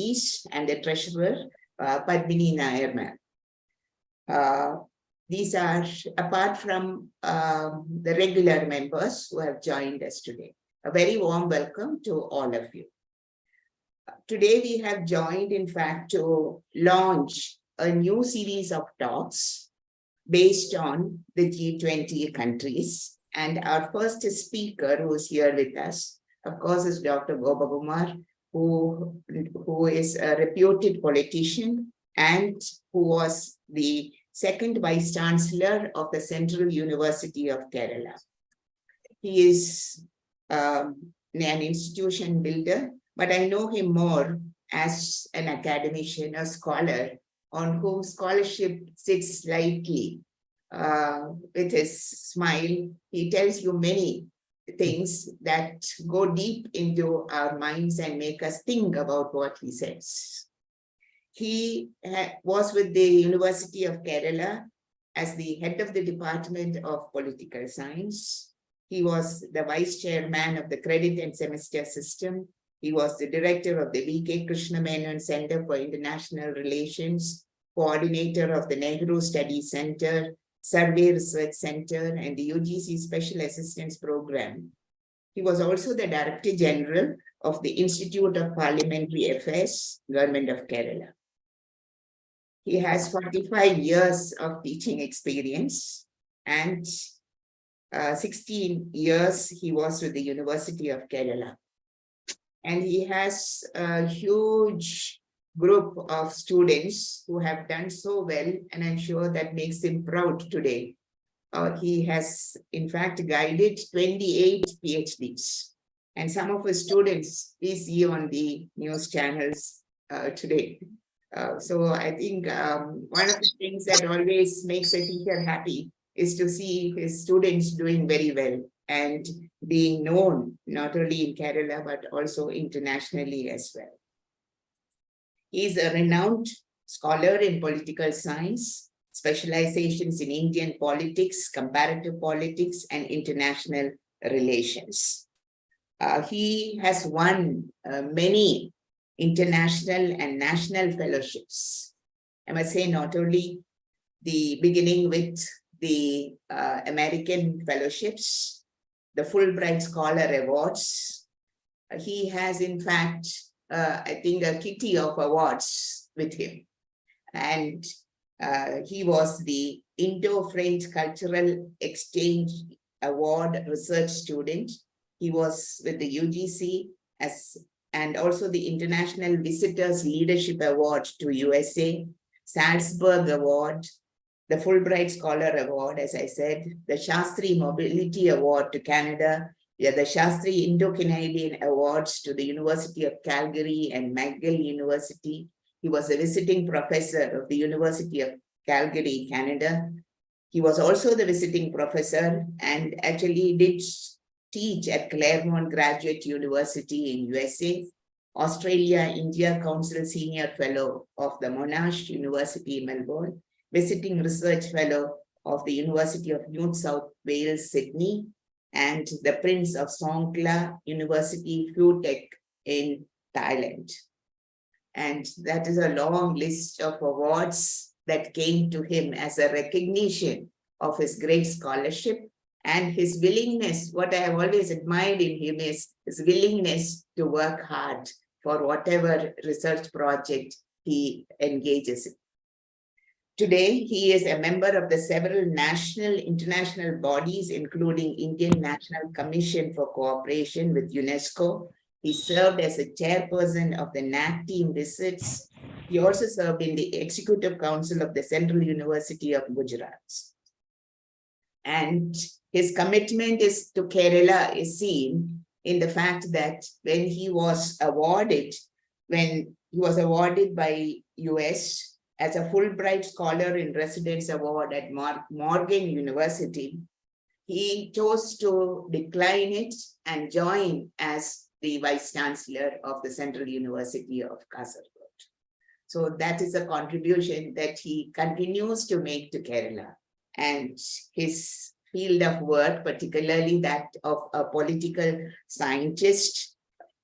Varghese, and the treasurer, Padmini Nair. These are apart from the regular members who have joined us today. A very warm welcome to all of you. Today we have joined, in fact, to launch a new series of talks based on the G20 countries. And our first speaker who is here with us, of course, is Dr. Gopakumar, who is a reputed politician and who was the second Vice Chancellor of the Central University of Kerala. He is an institution builder, but I know him more as an academician, a scholar, on whom scholarship sits lightly. With his smile, he tells you many things that go deep into our minds and make us think about what he says. He was with the University of Kerala as the head of the Department of Political Science. He was the vice chairman of the Credit and Semester System. He was the director of the V.K. Krishna Menon Center for International Relations, coordinator of the Nehru Study Center, Survey Research Center, and the UGC Special Assistance Program. He was also the Director General of the Institute of Parliamentary Affairs, Government of Kerala. He has 45 years of teaching experience, and 16 years he was with the University of Kerala. And he has a huge group of students who have done so well, and I'm sure that makes him proud today. He has, in fact, guided 28 PhDs. And some of his students we see on the news channels today. So I think one of the things that always makes a teacher happy is to see his students doing very well and being known not only in Kerala, but also internationally as well. He is a renowned scholar in political science, specializations in Indian politics, comparative politics, and international relations. He has won many international and national fellowships. I must say, not only the beginning with the American fellowships, the Fulbright Scholar Awards. He has, in fact, I think a kitty of awards with him. And he was the Indo-French Cultural Exchange Award research student. He was with the UGC and also the International Visitors Leadership Award to USA, Salzburg Award, the Fulbright Scholar Award, as I said, the Shastri Mobility Award to Canada, the Shastri Indo-Canadian Awards to the University of Calgary and McGill University. He was a visiting professor of the University of Calgary, Canada. He was also the visiting professor and actually did teach at Claremont Graduate University in USA, Australia-India Council Senior Fellow of the Monash University, Melbourne, visiting research fellow of the University of New South Wales, Sydney, and the Prince of Songkhla University, Phuket in Thailand. And that is a long list of awards that came to him as a recognition of his great scholarship and his willingness. What I have always admired in him is his willingness to work hard for whatever research project he engages in. Today, he is a member of the several national, international bodies, including Indian National Commission for Cooperation with UNESCO. He served as a chairperson of the NAC team visits. He also served in the Executive Council of the Central University of Gujarat. And his commitment to Kerala is seen in the fact that when he was awarded by US as a Fulbright Scholar in Residence Award at Morgan University, he chose to decline it and join as the Vice Chancellor of the Central University of Kasaragod. So that is a contribution that he continues to make to Kerala. And his field of work, particularly that of a political scientist,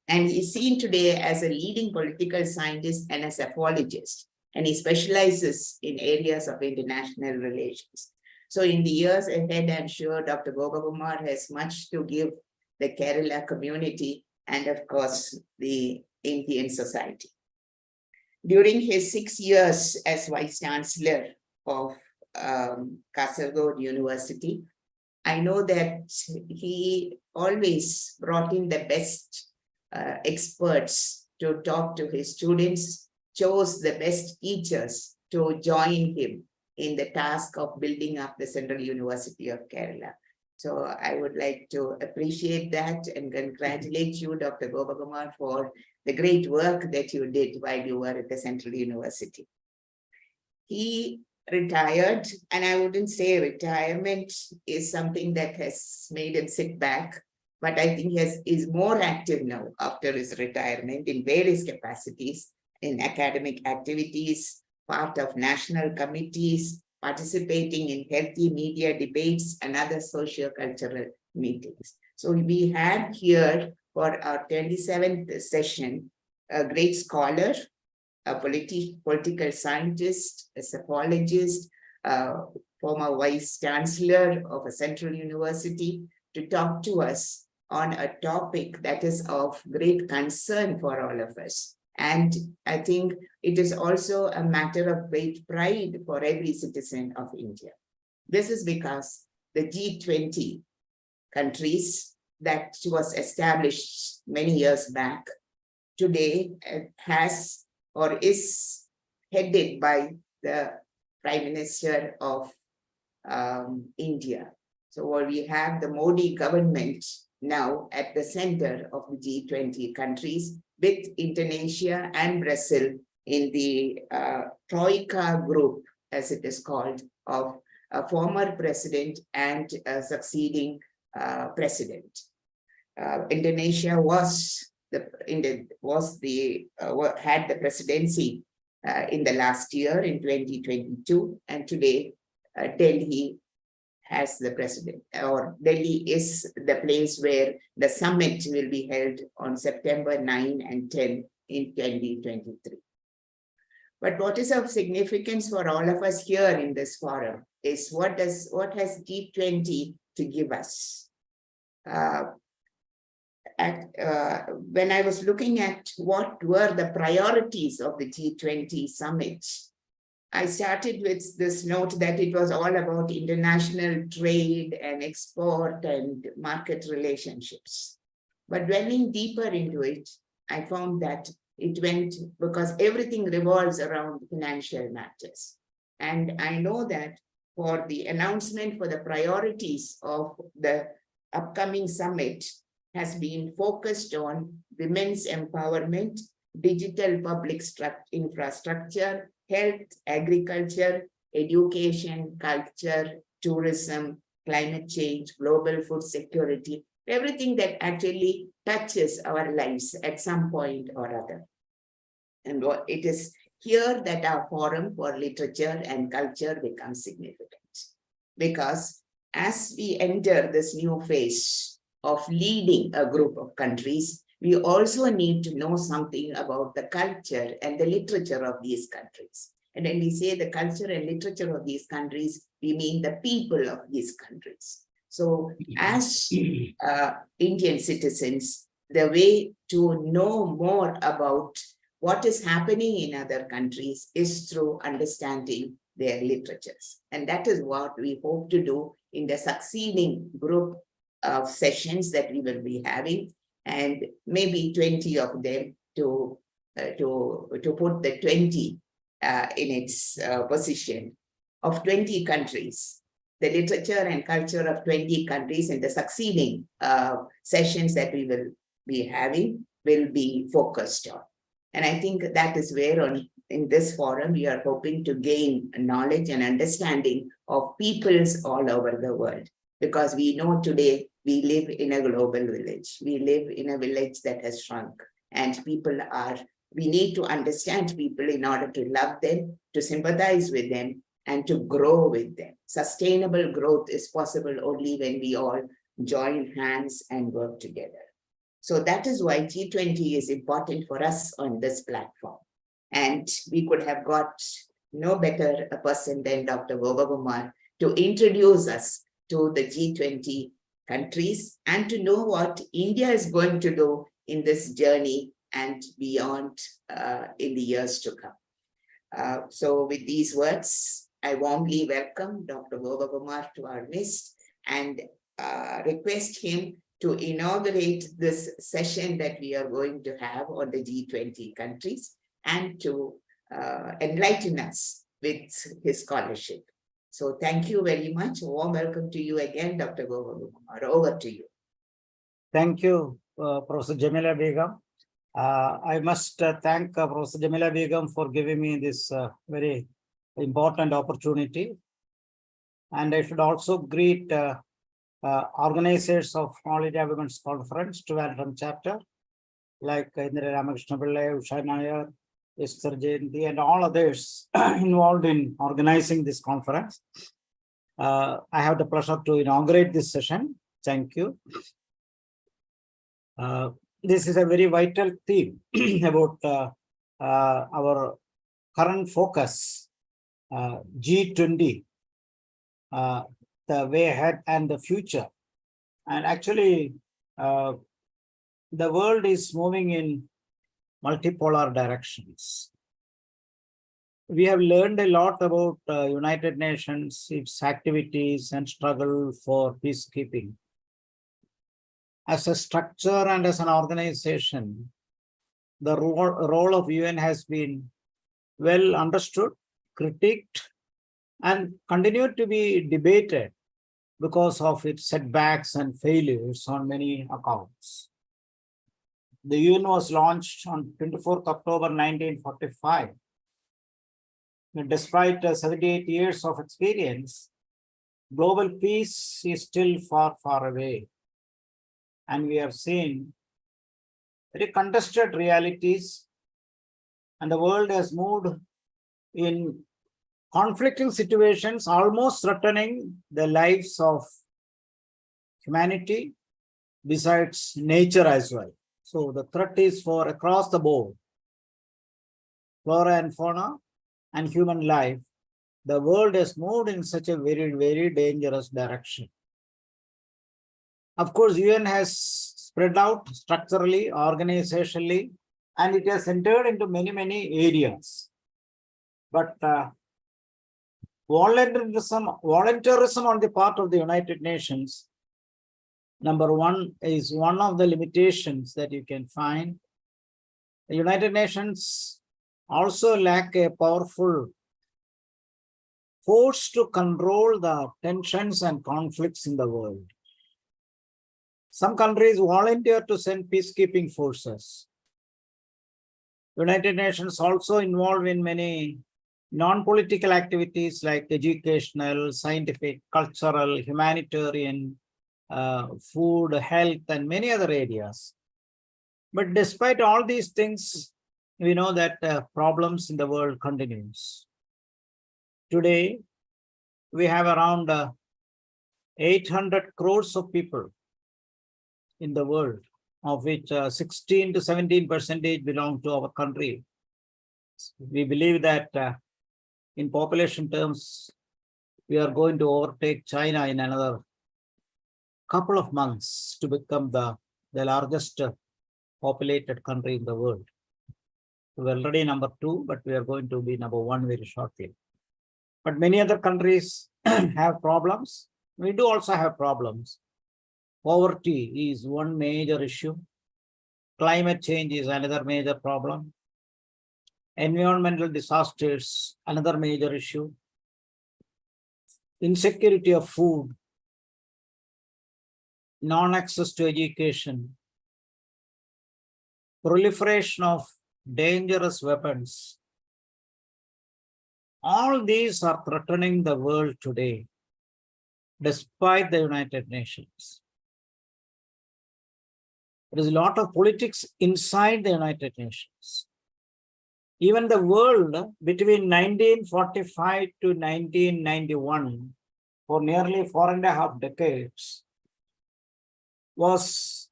And he's seen today as a leading political scientist and as a apologist, and he specializes in areas of international relations. So in the years ahead, I'm sure Dr. Gopakumar has much to give the Kerala community and of course the Indian society. During his 6 years as Vice Chancellor of Kasaragod University, I know that he always brought in the best experts to talk to his students, chose the best teachers to join him in the task of building up the Central University of Kerala. So I would like to appreciate that and congratulate you, Dr. Gopakumar, for the great work that you did while you were at the Central University. He retired, and I wouldn't say retirement is something that has made him sit back, but I think he is more active now after his retirement in various capacities, in academic activities, part of national committees, participating in healthy media debates and other socio-cultural meetings. So we had here for our 27th session, a great scholar, a political scientist, a psychologist, former vice chancellor of a central university, to talk to us on a topic that is of great concern for all of us. And I think it is also a matter of great pride for every citizen of India. This is because the G20 countries that was established many years back today has or is headed by the Prime Minister of India. So we have the Modi government now at the center of the G20 countries, with Indonesia and Brazil in the Troika group, as it is called, of a former president and a succeeding president. Indonesia had the presidency in the last year in 2022, and today Delhi has the president, or Delhi is the place where the summit will be held on September 9 and 10 in 2023. But what is of significance for all of us here in this forum is what has G20 to give us? When I was looking at what were the priorities of the G20 summit, I started with this note that it was all about international trade and export and market relationships. But dwelling deeper into it, I found that it went because everything revolves around financial matters. And I know that for the announcement for the priorities of the upcoming summit has been focused on women's empowerment, digital public infrastructure, health, agriculture, education, culture, tourism, climate change, global food security, everything that actually touches our lives at some point or other. And it is here that our forum for literature and culture becomes significant. Because as we enter this new phase of leading a group of countries, we also need to know something about the culture and the literature of these countries. And when we say the culture and literature of these countries, we mean the people of these countries. So as Indian citizens, the way to know more about what is happening in other countries is through understanding their literatures. And that is what we hope to do in the succeeding group of sessions that we will be having, and maybe 20 of them to put the 20 in its position of 20 countries, the literature and culture of 20 countries in the succeeding sessions that we will be having will be focused on. And I think that is where in this forum, we are hoping to gain knowledge and understanding of peoples all over the world. Because we know today we live in a global village. We live in a village that has shrunk, and we need to understand people in order to love them, to sympathize with them, and to grow with them. Sustainable growth is possible only when we all join hands and work together. So that is why G20 is important for us on this platform. And we could have got no better a person than Dr. Gopakumar to introduce us to the G20 countries and to know what India is going to do in this journey and beyond in the years to come. So with these words, I warmly welcome Dr. Gopakumar to our midst and request him to inaugurate this session that we are going to have on the G20 countries and to enlighten us with his scholarship. So thank you very much. A warm welcome to you again, Dr. Gopakumar. Over to you. Thank you, Professor Jamila Begum. I must thank Professor Jamila Begum for giving me this very important opportunity. And I should also greet organizers of All India Women's Conference, Trivandrum chapter, like Indra Ramakrishna Pillai, Usha Nair, Esther Jayanti, and all others involved in organizing this conference. I have the pleasure to inaugurate this session. Thank you. This is a very vital theme about our current focus, G20, the way ahead and the future. And actually, the world is moving in multipolar directions. We have learned a lot about United Nations, its activities and struggle for peacekeeping. As a structure and as an organization, the role of UN has been well understood, critiqued, and continued to be debated because of its setbacks and failures on many accounts. The UN was launched on 24th October 1945. And despite 78 years of experience, global peace is still far, far away. And we have seen very contested realities, and the world has moved in conflicting situations, almost threatening the lives of humanity, besides nature as well. So the threat is for across the board, flora and fauna and human life. The world has moved in such a very, very dangerous direction. Of course, UN has spread out structurally, organizationally, and it has entered into many, many areas. But voluntarism on the part of the United Nations, number one, is one of the limitations that you can find. The United Nations also lack a powerful force to control the tensions and conflicts in the world. Some countries volunteer to send peacekeeping forces. United Nations also involved in many non-political activities like educational, scientific, cultural, humanitarian, food, health, and many other areas. But despite all these things, we know that problems in the world continues. Today, we have around 800 crores of people in the world, of which 16 to 17% belong to our country. We believe that in population terms, we are going to overtake China in another couple of months to become the largest populated country in the world. We're already number 2, but we are going to be number 1 very shortly. But many other countries have problems. We do also have problems. Poverty is one major issue. Climate change is another major problem. Environmental disasters, another major issue. Insecurity of food, non-access to education, proliferation of dangerous weapons. All these are threatening the world today, despite the United Nations. There is a lot of politics inside the United Nations. Even the world between 1945 to 1991, for nearly 4.5 decades, was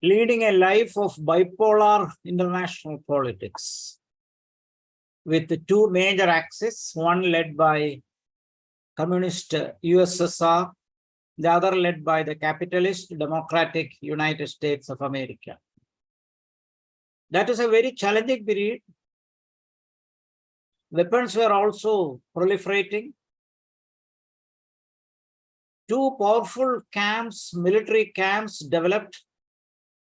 leading a life of bipolar international politics with two major axes, one led by communist USSR, the other led by the capitalist democratic United States of America. That is a very challenging period. Weapons were also proliferating. Two powerful camps, military camps developed,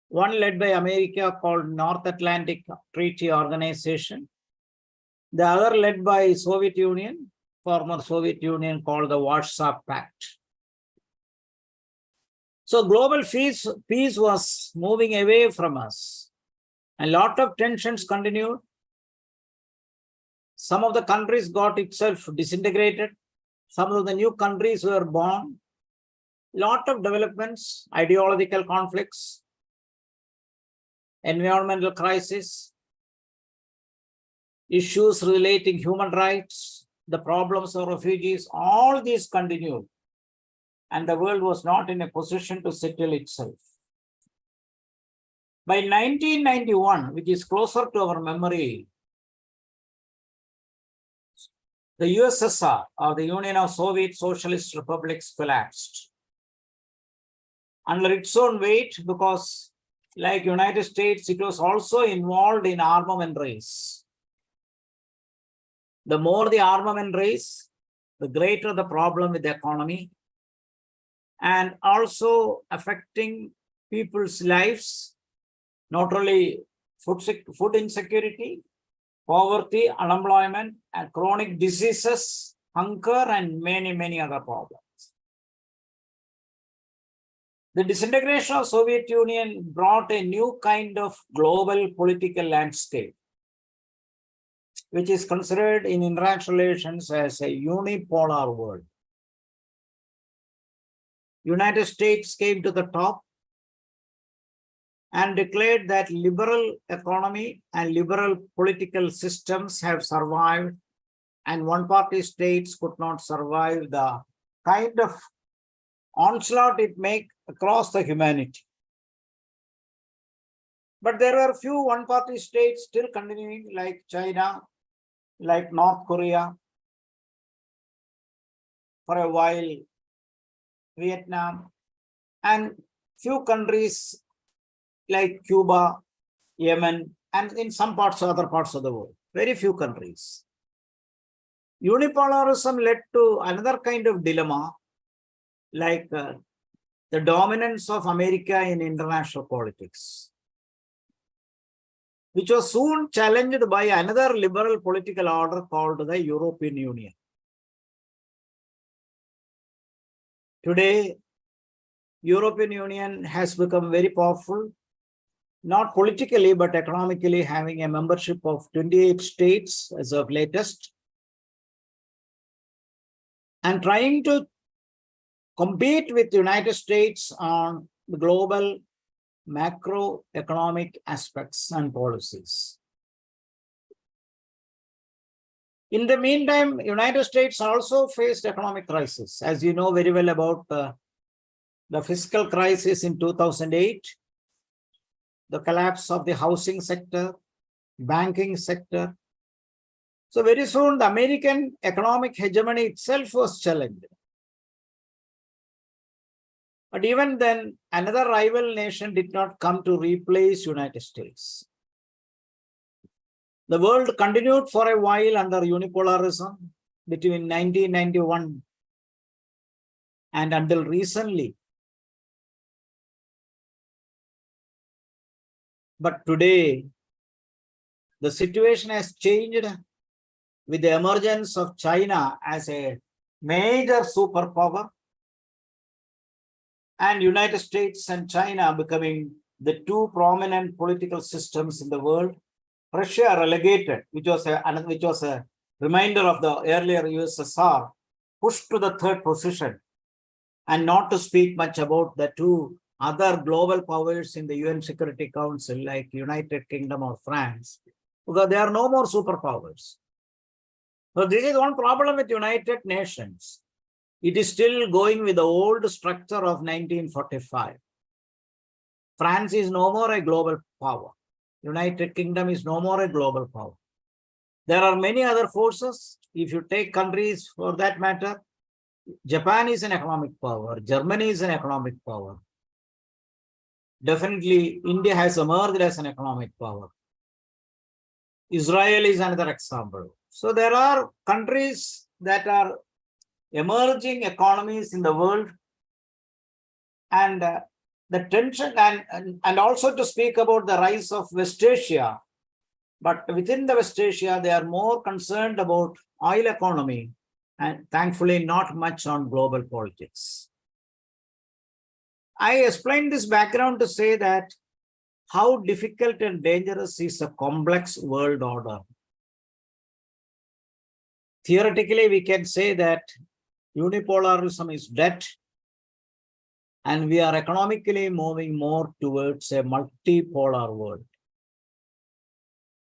one led by America called North Atlantic Treaty Organization, the other led by Soviet Union, former Soviet Union, called the Warsaw Pact. So global peace was moving away from us. A lot of tensions continued. Some of the countries got itself disintegrated. Some of the new countries were born. Lot of developments, ideological conflicts, environmental crisis, issues relating human rights, the problems of refugees, all these continued. And the world was not in a position to settle itself. By 1991, which is closer to our memory, the USSR, or the Union of Soviet Socialist Republics, collapsed under its own weight, because like United States, it was also involved in armament race. The more the armament race, the greater the problem with the economy, and also affecting people's lives, not only food insecurity, poverty, unemployment, and chronic diseases, hunger, and many, many other problems. The disintegration of Soviet Union brought a new kind of global political landscape, which is considered in international relations as a unipolar world. United States came to the top and declared that liberal economy and liberal political systems have survived, and one-party states could not survive the kind of onslaught it make across the humanity. But there were few one-party states still continuing, like China, like North Korea, for a while, Vietnam, and few countries like Cuba, Yemen, and in some parts, other parts of the world, very few countries. Unipolarism led to another kind of dilemma, like the dominance of America in international politics, which was soon challenged by another liberal political order called the European Union. Today, European Union has become very powerful, not politically, but economically, having a membership of 28 states as of latest, and trying to compete with the United States on the global macroeconomic aspects and policies. In the meantime, United States also faced economic crisis, as you know very well about the fiscal crisis in 2008, the collapse of the housing sector, banking sector. So very soon, the American economic hegemony itself was challenged. But even then, another rival nation did not come to replace United States. The world continued for a while under unipolarism between 1991 and until recently. But today, the situation has changed with the emergence of China as a major superpower, and United States and China becoming the two prominent political systems in the world. Russia relegated, which was a reminder of the earlier USSR, pushed to the third position, and not to speak much about the two other global powers in the UN Security Council, like United Kingdom or France, because there are no more superpowers. So this is one problem with United Nations. It is still going with the old structure of 1945. France is no more a global power. United Kingdom is no more a global power. There are many other forces. If you take countries for that matter, Japan is an economic power. Germany is an economic power. Definitely, India has emerged as an economic power. Israel is another example. So there are countries that are emerging economies in the world, and the tension and also to speak about the rise of West Asia. But within the West Asia, they are more concerned about oil economy and thankfully not much on global politics. I explained this background to say that how difficult and dangerous is a complex world order. Theoretically, we can say that unipolarism is dead, and we are economically moving more towards a multipolar world.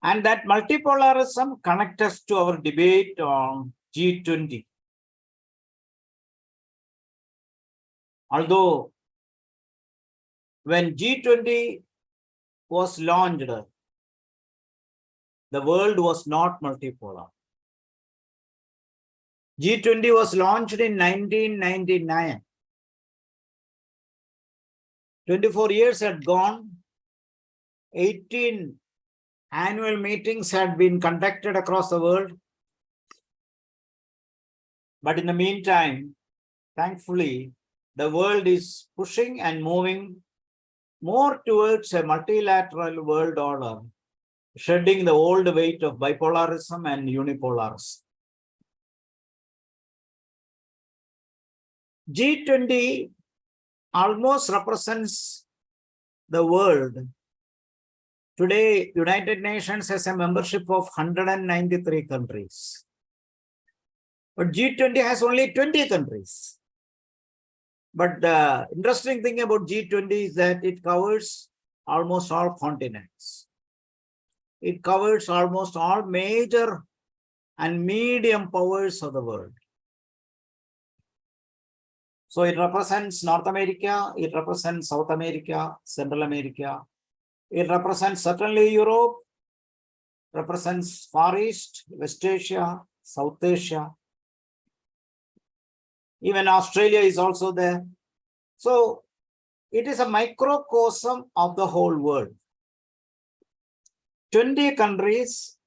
And that multipolarism connects us to our debate on G20. Although when G20 was launched, the world was not multipolar. G20 was launched in 1999. 24 years had gone. 18 annual meetings had been conducted across the world. But in the meantime, thankfully, the world is pushing and moving more towards a multilateral world order, shedding the old weight of bipolarism and unipolarism. G20 almost represents the world. Today, United Nations has a membership of 193 countries. But G20 has only 20 countries. But the interesting thing about G20 is that it covers almost all continents. It covers almost all major and medium powers of the world. So it represents North America, it represents South America, Central America. It represents certainly Europe, represents Far East, West Asia, South Asia. Even Australia is also there. So it is a microcosm of the whole world. 20 countries,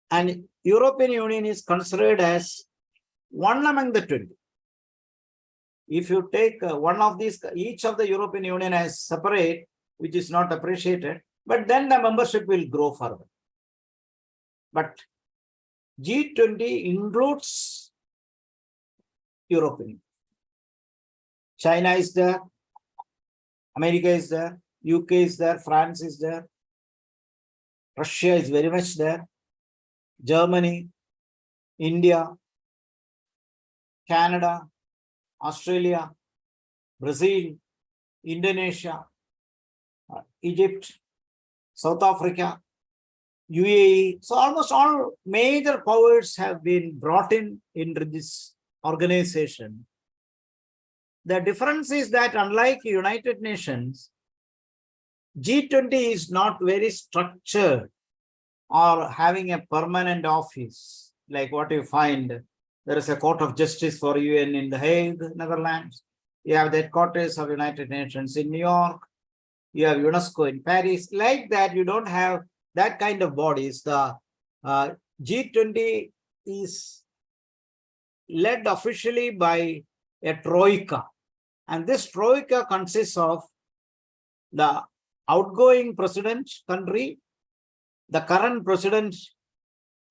and European Union is considered as one among the 20. If you take one of these, each of the European Union as separate, which is not appreciated, but then the membership will grow further. But G20 includes European Union. China is there, America is there, UK is there, France is there, Russia is very much there, Germany, India, Canada, Australia, Brazil, Indonesia, Egypt, South Africa, UAE. So almost all major powers have been brought in into this organization. The difference is that unlike United Nations, G20 is not very structured or having a permanent office like what you find. There is a Court of Justice for UN in The Hague, Netherlands. You have the headquarters of United Nations in New York. You have UNESCO in Paris. Like that, you don't have that kind of bodies. The G20 is led officially by a troika. And this troika consists of the outgoing president country, the current president,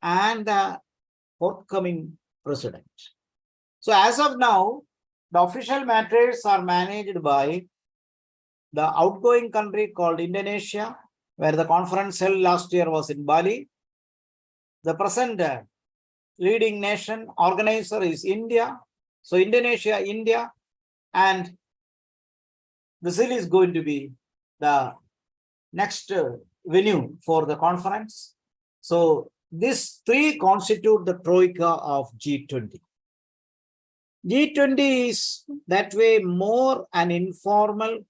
and the forthcoming president. So as of now, the official matters are managed by the outgoing country called Indonesia, where the conference held last year was in Bali. The present leading nation organizer is India. So Indonesia, India, and Brazil is going to be the next venue for the conference. So these three constitute the troika of G20. G20 is that way more an informal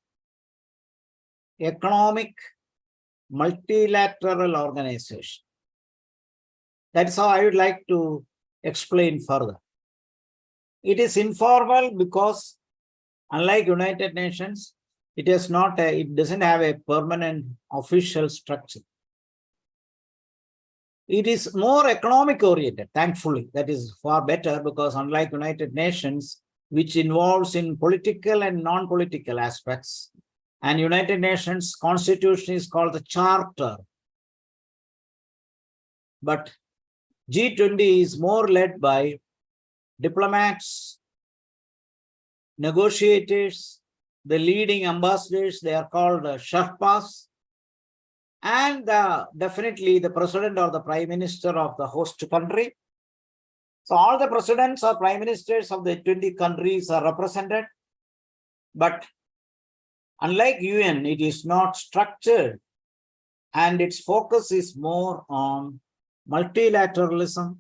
economic multilateral organization. That's how I would like to explain further. It is informal because unlike United Nations, it doesn't have a permanent official structure. It is more economic oriented, thankfully. That is far better because unlike United Nations, which involves in political and non-political aspects, and United Nations constitution is called the Charter. But G20 is more led by diplomats, negotiators, the leading ambassadors, they are called Sherpas, and definitely the president or the prime minister of the host country. So all the presidents or prime ministers of the 20 countries are represented. But unlike UN, it is not structured and its focus is more on multilateralism,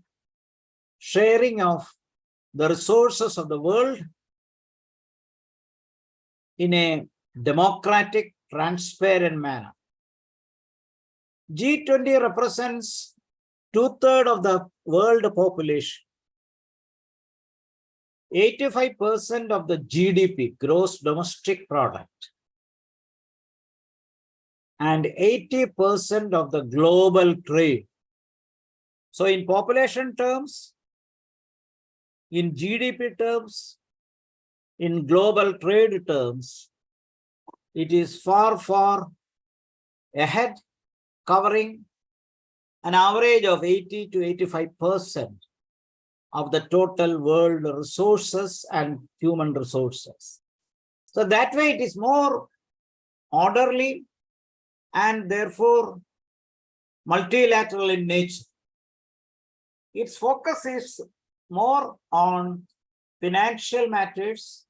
sharing of the resources of the world in a democratic, transparent manner. G20 represents 2/3 of the world population. 85% of the GDP, gross domestic product, and 80% of the global trade. So in population terms, in GDP terms, in global trade terms, it is far, far ahead, covering an average of 80 to 85% of the total world resources and human resources. So that way it is more orderly and therefore multilateral in nature. Its focus is more on financial matters,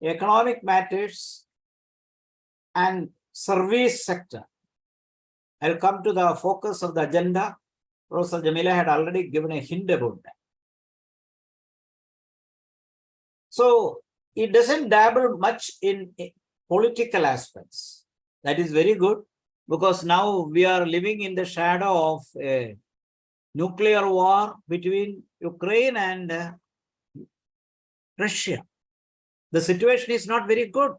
economic matters, and service sector. I'll come to the focus of the agenda. Professor Jamila had already given a hint about that. So it doesn't dabble much in political aspects. That is very good because now we are living in the shadow of a nuclear war between Ukraine and Russia. The situation is not very good.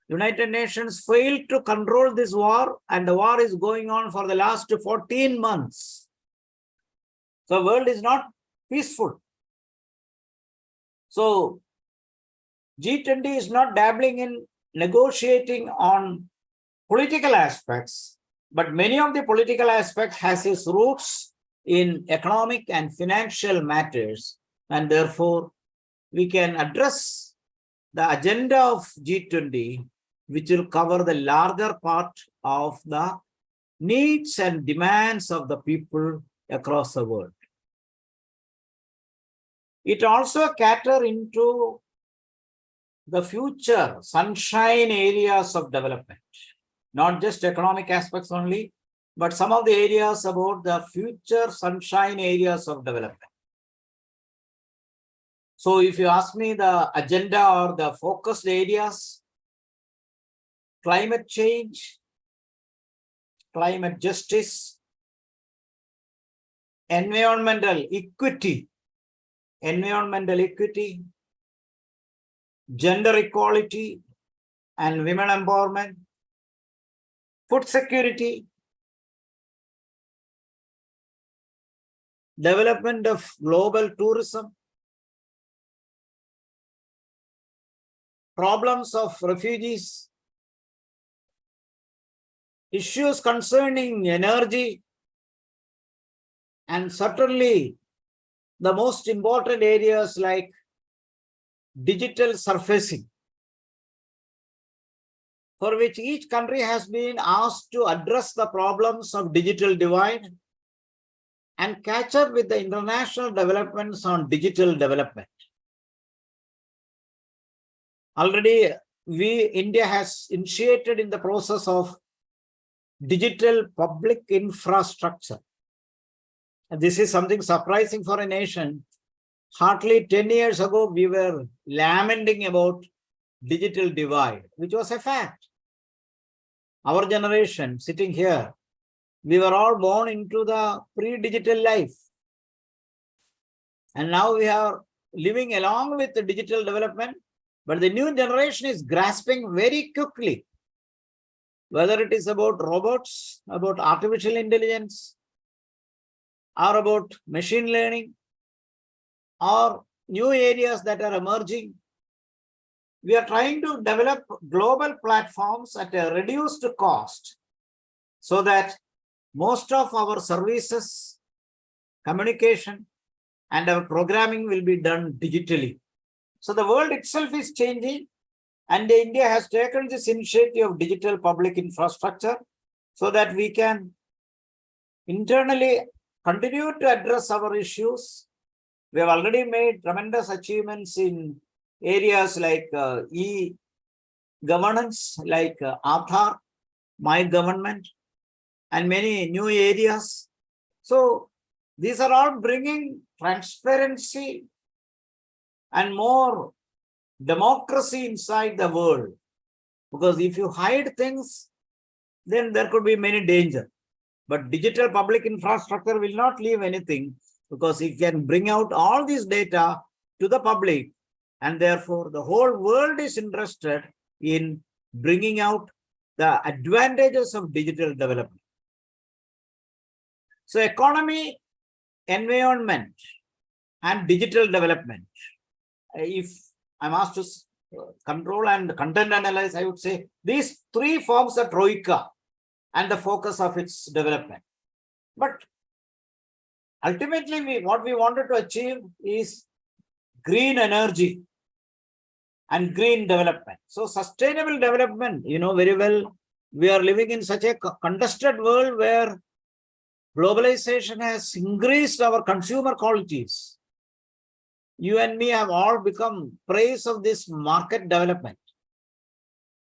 United Nations failed to control this war, and the war is going on for the last 14 months. The world is not peaceful. So G20 is not dabbling in negotiating on political aspects, but many of the political aspects has its roots in economic and financial matters, and therefore we can address the agenda of G20, which will cover the larger part of the needs and demands of the people across the world. It also caters into the future sunshine areas of development, not just economic aspects only, but some of the areas about the future sunshine areas of development. So if you ask me the agenda or the focused areas, climate change, climate justice, environmental equity, gender equality and women empowerment, food security, development of global tourism, problems of refugees, issues concerning energy, and certainly the most important areas like digital surfacing, for which each country has been asked to address the problems of digital divide and catch up with the international developments on digital development. Already, India has initiated in the process of digital public infrastructure. And this is something surprising for a nation. Hardly 10 years ago, we were lamenting about digital divide, which was a fact. our generation sitting here, we were all born into the pre-digital life. And now we are living along with the digital development, but the new generation is grasping very quickly, whether it is about robots, about artificial intelligence, or about machine learning, or new areas that are emerging. We are trying to develop global platforms at a reduced cost so that most of our services, communication, and our programming will be done digitally. So the world itself is changing, and India has taken this initiative of digital public infrastructure so that we can internally continue to address our issues. We have already made tremendous achievements in areas like e-governance, like Aadhaar, My Government, and many new areas. So these are all bringing transparency and more democracy inside the world. Because if you hide things, then there could be many dangers. But digital public infrastructure will not leave anything, because it can bring out all this data to the public. And therefore, the whole world is interested in bringing out the advantages of digital development. So economy, environment, and digital development. If I'm asked to control and content analyze, I would say these three forms the troika and the focus of its development. But ultimately, what we wanted to achieve is green energy and green development. So sustainable development, you know very well, we are living in such a contested world where globalization has increased our consumer qualities. You and me have all become praise of this market development.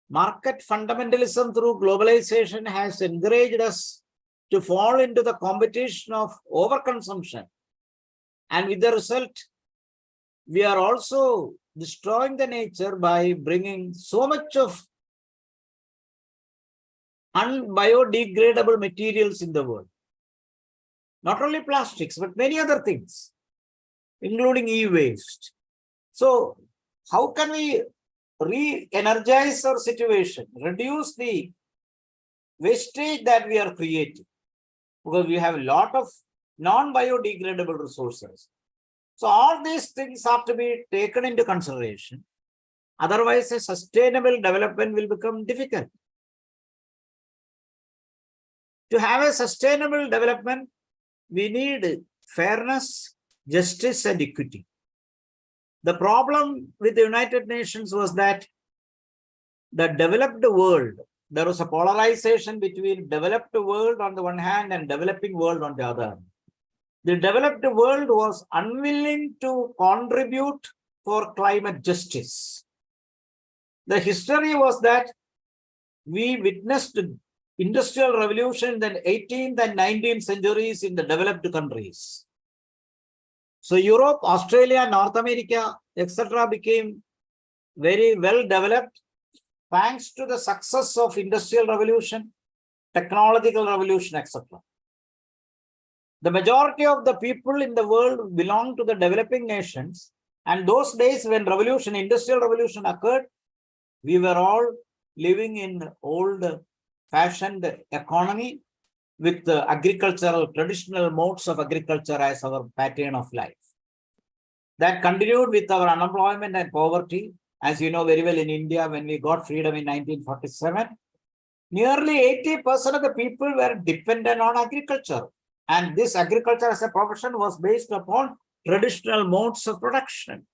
Market fundamentalism through globalization has encouraged us to fall into the competition of overconsumption. And with the result, we are also destroying the nature by bringing so much of unbiodegradable materials in the world. Not only plastics, but many other things, including e-waste. So how can we re-energize our situation, reduce the wastage that we are creating? Because we have a lot of non-biodegradable resources. So all these things have to be taken into consideration. Otherwise, a sustainable development will become difficult. To have a sustainable development, we need fairness, justice, and equity. The problem with the United Nations was that the developed world, there was a polarization between developed world on the one hand and developing world on the other. The developed world was unwilling to contribute for climate justice. The history was that we witnessed industrial revolution in the 18th and 19th centuries in the developed countries. So Europe, Australia, North America, etc. became very well developed thanks to the success of industrial revolution, technological revolution, etc. The majority of the people in the world belong to the developing nations. And those days when revolution, industrial revolution occurred, we were all living in old-fashioned economy with the agricultural, traditional modes of agriculture as our pattern of life. That continued with our unemployment and poverty. As you know very well, in India, when we got freedom in 1947, nearly 80% of the people were dependent on agriculture. And this agriculture as a profession was based upon traditional modes of production.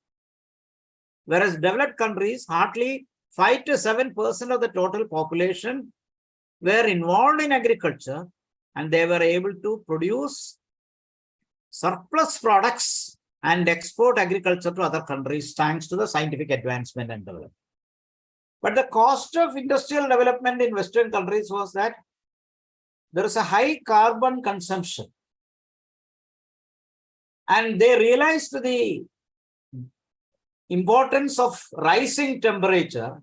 Whereas developed countries, hardly 5 to 7% of the total population were involved in agriculture, and they were able to produce surplus products and export agriculture to other countries thanks to the scientific advancement and development. But the cost of industrial development in Western countries was that there is a high carbon consumption. And they realized the importance of rising temperature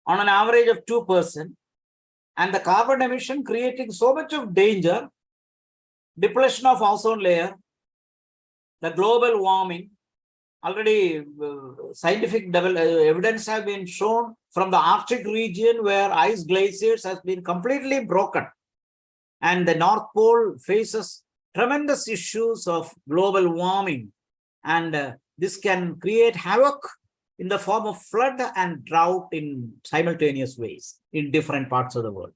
on an average of 2%. and the carbon emission creating so much of danger, depletion of ozone layer, the global warming. Already scientific evidence have been shown from the Arctic region where ice glaciers has been completely broken, and the North Pole faces tremendous issues of global warming, and this can create havoc in the form of flood and drought in simultaneous ways in different parts of the world.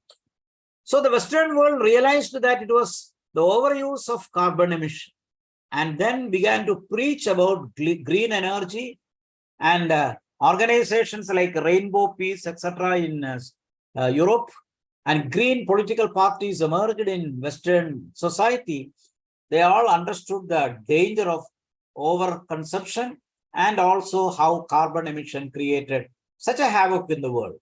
So the Western world realized that it was the overuse of carbon emission, and then began to preach about green energy, and organizations like Rainbow Peace, etc. in Europe, and green political parties emerged in Western society. They all understood the danger of overconsumption and also how carbon emission created such a havoc in the world.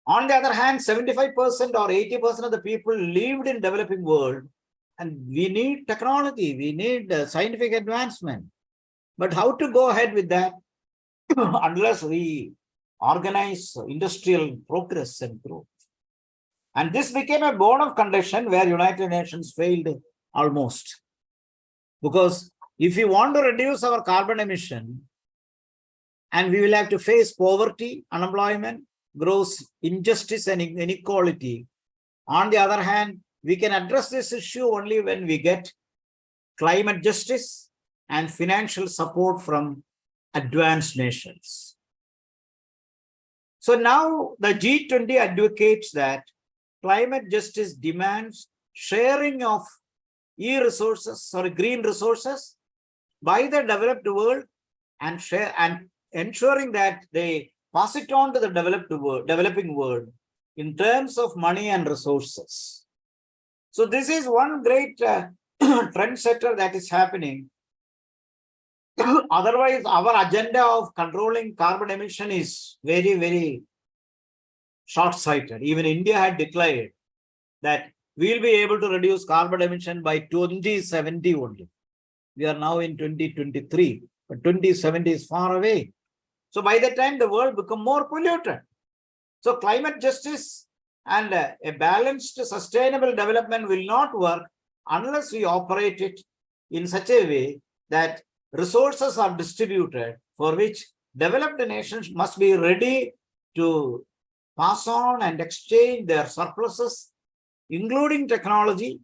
On the other hand, 75% or 80% of the people lived in developing world, and we need technology, we need scientific advancement. But how to go ahead with that unless we organize industrial progress and growth? And this became a bone of contention where United Nations failed almost. Because if we want to reduce our carbon emission, and we will have to face poverty, unemployment, gross injustice and inequality. On the other hand, we can address this issue only when we get climate justice and financial support from advanced nations. So now the G20 advocates that climate justice demands sharing of e-resources or green resources by the developed world, and ensuring that they pass it on to the developing world in terms of money and resources. So this is one great trendsetter that is happening. Otherwise, our agenda of controlling carbon emission is very, very short-sighted. Even India had declared that we will be able to reduce carbon emission by 2070 only. We are now in 2023, but 2070 is far away. So by the time the world becomes more polluted. So climate justice and a balanced sustainable development will not work unless we operate it in such a way that resources are distributed, for which developed nations must be ready to pass on and exchange their surpluses, including technology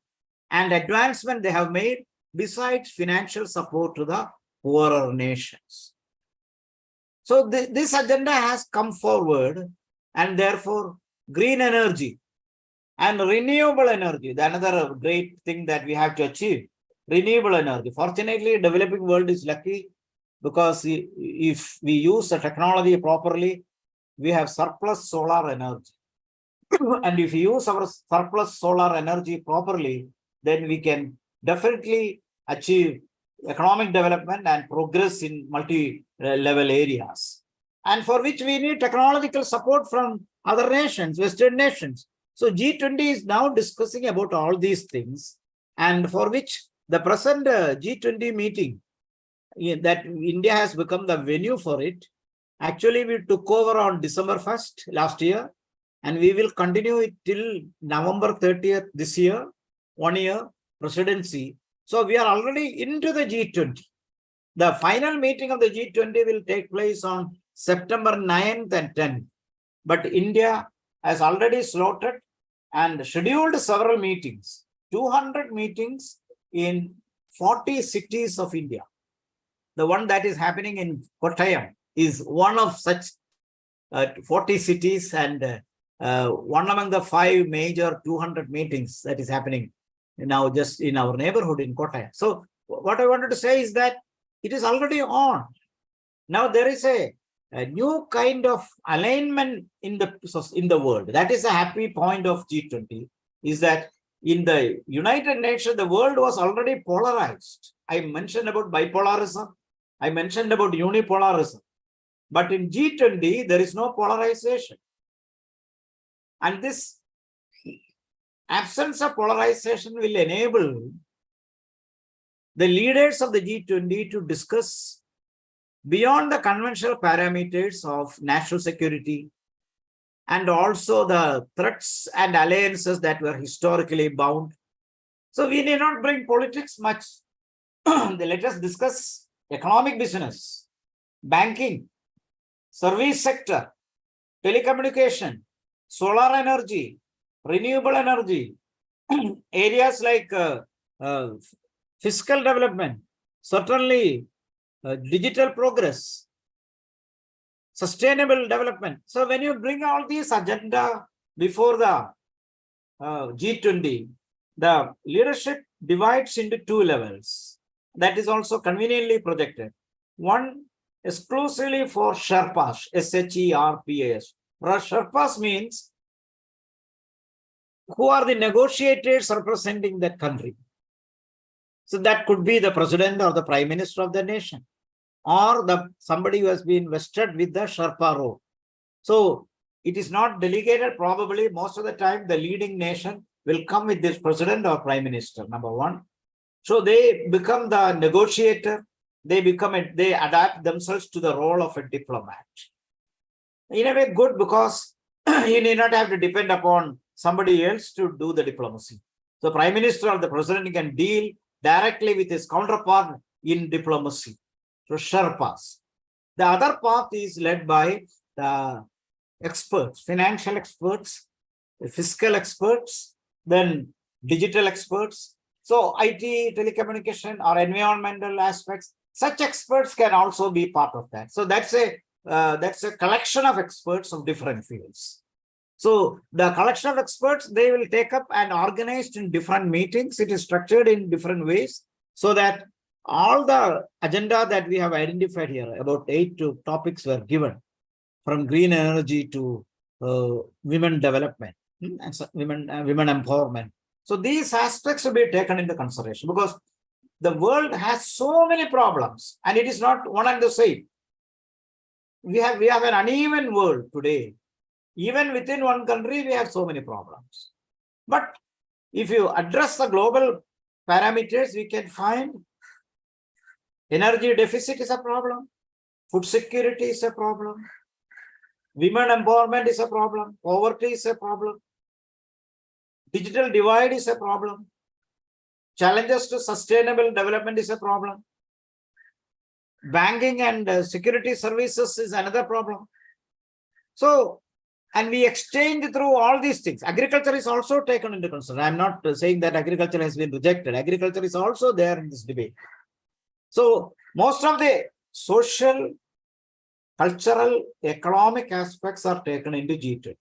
and advancement they have made, besides financial support to the poorer nations. So this agenda has come forward, and therefore green energy and renewable energy, the another great thing that we have to achieve, renewable energy. Fortunately, developing world is lucky because if we use the technology properly, we have surplus solar energy. And if we use our surplus solar energy properly, then we can definitely achieve economic development and progress in multi-level areas, and for which we need technological support from other nations, Western nations. So G20 is now discussing about all these things, and for which the present G20 meeting that India has become the venue for it. Actually, we took over on December 1st last year, and we will continue it till November 30th this year, 1 year presidency. So we are already into the G20. The final meeting of the G20 will take place on September 9th and 10th. But India has already slotted and scheduled several meetings, 200 meetings in 40 cities of India. The one that is happening in Kottayam is one of such 40 cities, and one among the 5 major 200 meetings that is happening now just in our neighborhood in Kottayam. So what I wanted to say is that it is already on. Now there is a new kind of alignment in the world. That is a happy point of G20, is that in the United Nations, the world was already polarized. I mentioned about bipolarism. I mentioned about unipolarism. But in G20, there is no polarization. And this absence of polarization will enable the leaders of the G20 to discuss beyond the conventional parameters of national security, and also the threats and alliances that were historically bound. So we need not bring politics much. Let us discuss economic business, banking, service sector, telecommunication, solar energy, renewable energy, areas like fiscal development, certainly digital progress, sustainable development. So when you bring all these agenda before the G20, the leadership divides into two levels. That is also conveniently projected. One exclusively for Sherpas, SHERPAS. Sherpas means who are the negotiators representing that country. So that could be the president or the prime minister of the nation, or somebody who has been vested with the Sherpa role. So it is not delegated. Probably most of the time the leading nation will come with this president or prime minister, number one. So they become the negotiator. They adapt themselves to the role of a diplomat. In a way, good, because you need not have to depend upon somebody else to do the diplomacy. So prime minister or the president can deal directly with his counterpart in diplomacy. So Sherpas. The other path is led by the experts, financial experts, fiscal experts, then digital experts. So IT, telecommunication, or environmental aspects, such experts can also be part of that. So that's a collection of experts of different fields. So the collection of experts, they will take up and organized in different meetings. It is structured in different ways so that all the agenda that we have identified here, about 8 topics were given, from green energy to women development, and women empowerment. So these aspects will be taken into consideration, because the world has so many problems and it is not one and the same. We have an uneven world today. Even within one country, we have so many problems. But if you address the global parameters, we can find energy deficit is a problem, food security is a problem, women empowerment is a problem, poverty is a problem, digital divide is a problem, challenges to sustainable development is a problem, banking and security services is another problem. So, and we exchange through all these things. Agriculture is also taken into consideration. I'm not saying that agriculture has been rejected. Agriculture is also there in this debate. So most of the social, cultural, economic aspects are taken into G20.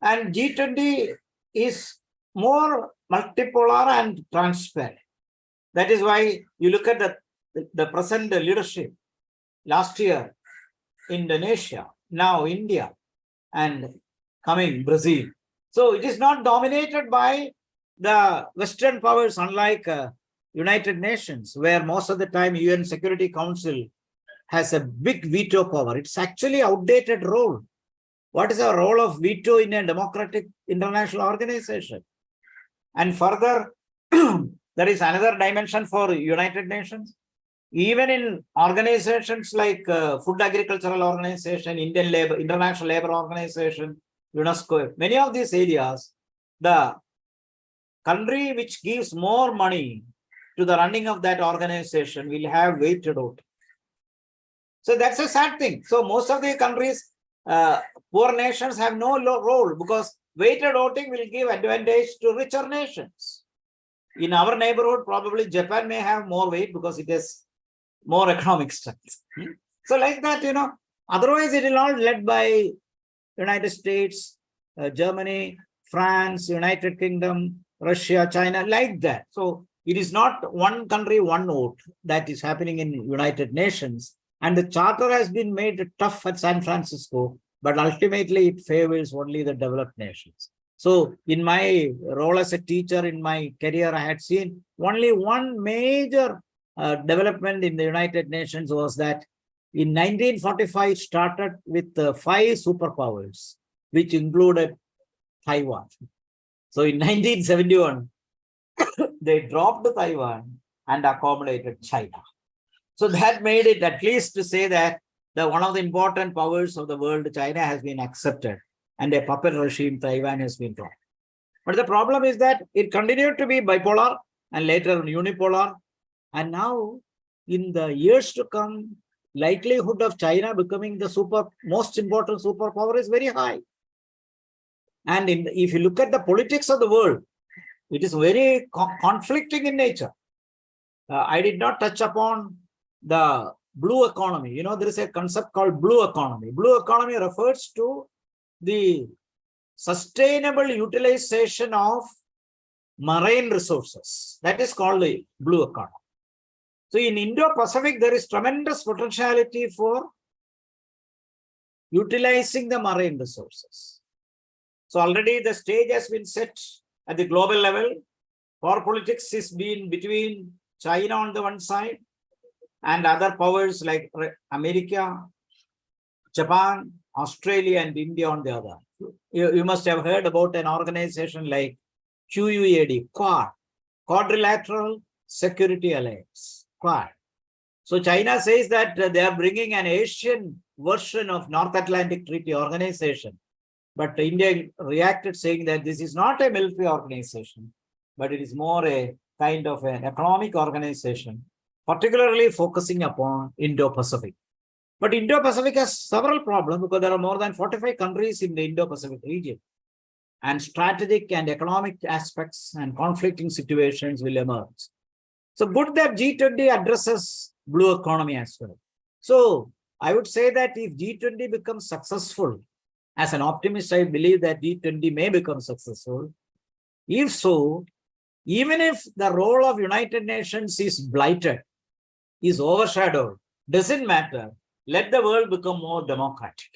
And G20 is more multipolar and transparent. That is why you look at the present leadership. Last year, Indonesia, now India, and coming Brazil. So it is not dominated by the Western powers, unlike United Nations, where most of the time UN Security Council has a big veto power. It's actually outdated role. What is the role of veto in a democratic international organization? And further, there is another dimension for United Nations. Even in organizations like Food Agricultural Organization, International Labour Organization, UNESCO, many of these areas, the country which gives more money to the running of that organization will have weighted vote. So that's a sad thing. So most of the countries, poor nations have no role, because weighted voting will give advantage to richer nations. In our neighborhood, probably Japan may have more weight because it has more economic strength. So like that, otherwise it is all led by United States, Germany, France, United Kingdom, Russia, China, like that. So it is not one country, one vote that is happening in United Nations. And the charter has been made tough at San Francisco, but ultimately it favors only the developed nations. So in my role as a teacher in my career, I had seen only one major development in the United Nations was that in 1945 started with 5 superpowers, which included Taiwan. So in 1971, they dropped Taiwan and accommodated China. So that made it, at least to say that one of the important powers of the world, China, has been accepted, and a puppet regime, Taiwan, has been brought. But the problem is that it continued to be bipolar and later unipolar. And now, in the years to come, likelihood of China becoming the most important superpower is very high. And if you look at the politics of the world, it is very conflicting in nature. I did not touch upon the blue economy. You know, there is a concept called blue economy. Blue economy refers to the sustainable utilization of marine resources. That is called the blue economy. So in Indo-Pacific, there is tremendous potentiality for utilizing the marine resources. So already the stage has been set at the global level. Power politics is being between China on the one side and other powers like America, Japan, Australia, and India on the other. You must have heard about an organization like QUAD, Quad, Quadrilateral Security Alliance, Quad. So China says that they are bringing an Asian version of North Atlantic Treaty Organization. But India reacted saying that this is not a military organization, but it is more a kind of an economic organization, particularly focusing upon Indo-Pacific. But Indo-Pacific has several problems because there are more than 45 countries in the Indo-Pacific region. And strategic and economic aspects and conflicting situations will emerge. So good that G20 addresses blue economy as well. So I would say that if G20 becomes successful, as an optimist, I believe that G20 may become successful. If so, even if the role of United Nations is blighted, is overshadowed, doesn't matter. Let the world become more democratic.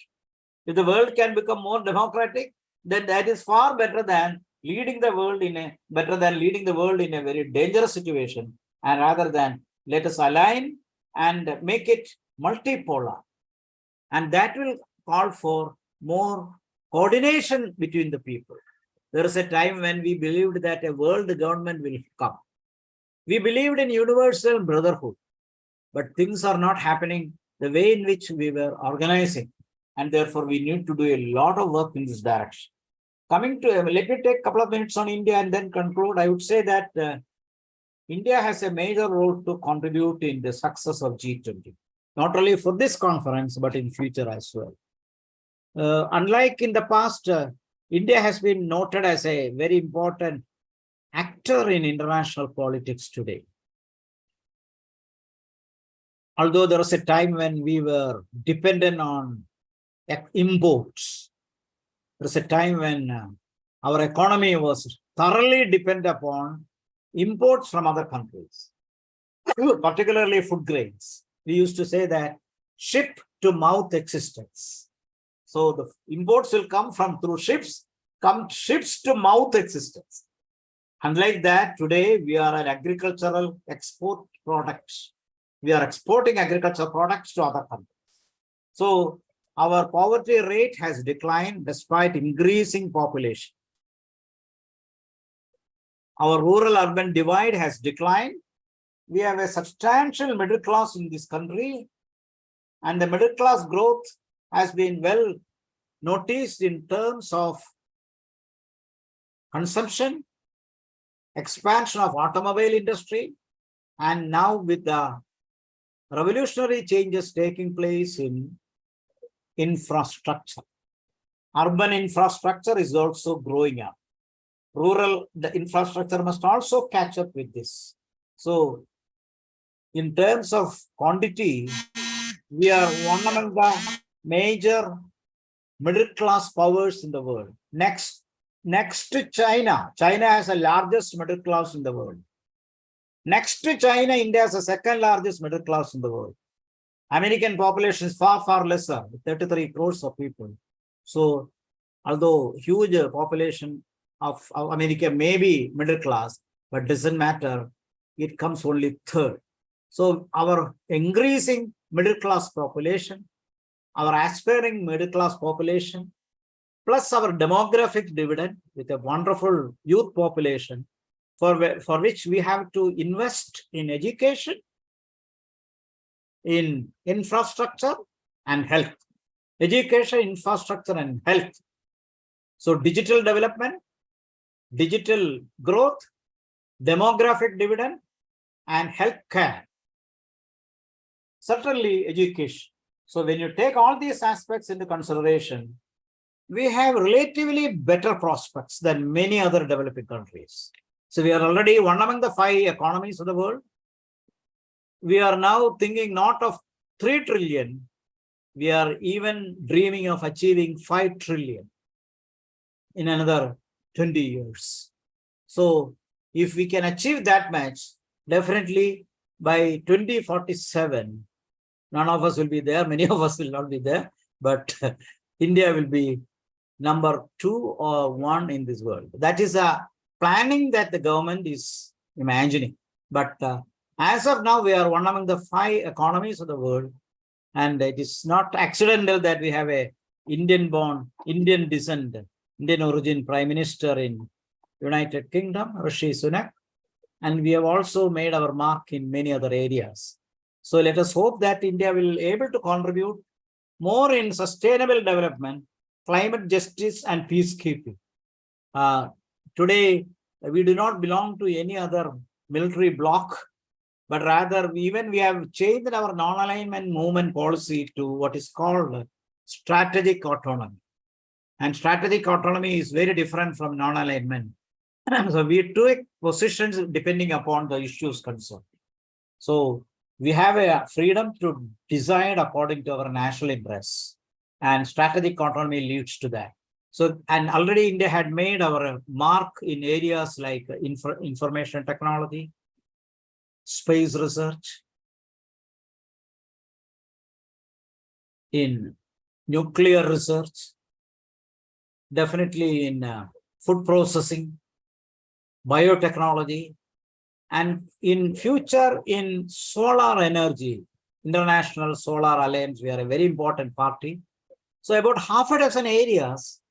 If the world can become more democratic, then that is far better than leading the world in a very dangerous situation. And rather than let us align and make it multipolar. And that will call for more coordination between the people. There is a time when we believed that a world government will come. We believed in universal brotherhood, but things are not happening the way in which we were organizing. And therefore, we need to do a lot of work in this direction. Coming to, let me take a couple of minutes on India and then conclude. I would say that India has a major role to contribute in the success of G20, not only for this conference, but in future as well. Unlike in the past, India has been noted as a very important actor in international politics today. Although there was a time when we were dependent on imports, there was a time when our economy was thoroughly dependent upon imports from other countries, particularly food grains. We used to say that ship-to-mouth existence. So the imports will come through ships to mouth existence. Unlike that, today we are an agricultural export product. We are exporting agricultural products to other countries. So our poverty rate has declined despite increasing population. Our rural-urban divide has declined. We have a substantial middle class in this country, and the middle class growth has been well noticed in terms of consumption, expansion of automobile industry, and now with the revolutionary changes taking place in infrastructure. Urban infrastructure is also growing up. The infrastructure must also catch up with this. So in terms of quantity, we are one among the major middle class powers in the world. Next to China. China has the largest middle class in the world. Next to China, India has the second largest middle class in the world. American population is far, far lesser, 33 crores of people. So although huge population of America may be middle class, but doesn't matter, it comes only third. So our increasing middle class population, our aspiring middle class population, plus our demographic dividend with a wonderful youth population, for which we have to invest in education, in infrastructure, and health. Education, infrastructure, and health. So digital development, digital growth, demographic dividend, and health care. Certainly education. So when you take all these aspects into consideration, we have relatively better prospects than many other developing countries. So we are already one among the 5 economies of the world. We are now thinking not of 3 trillion. We are even dreaming of achieving 5 trillion in another 20 years. So if we can achieve that much, definitely by 2047, none of us will be there. Many of us will not be there, but India will be number 2 or 1 in this world. That is a planning that the government is imagining. But as of now, we are one among the 5 economies of the world. And it is not accidental that we have a Indian-born, Indian descent, Indian origin Prime Minister in United Kingdom, Rishi Sunak. And we have also made our mark in many other areas. So let us hope that India will be able to contribute more in sustainable development, climate justice, and peacekeeping. Today, we do not belong to any other military bloc, but rather even we have changed our non-alignment movement policy to what is called strategic autonomy. And strategic autonomy is very different from non-alignment. So we take positions depending upon the issues concerned. So we have a freedom to decide according to our national interests, and strategic autonomy leads to that. So, and already India had made our mark in areas like information technology, space research, in nuclear research, definitely in food processing, biotechnology, and in future in solar energy. International Solar Alliance, we are a very important party. So about half a dozen areas,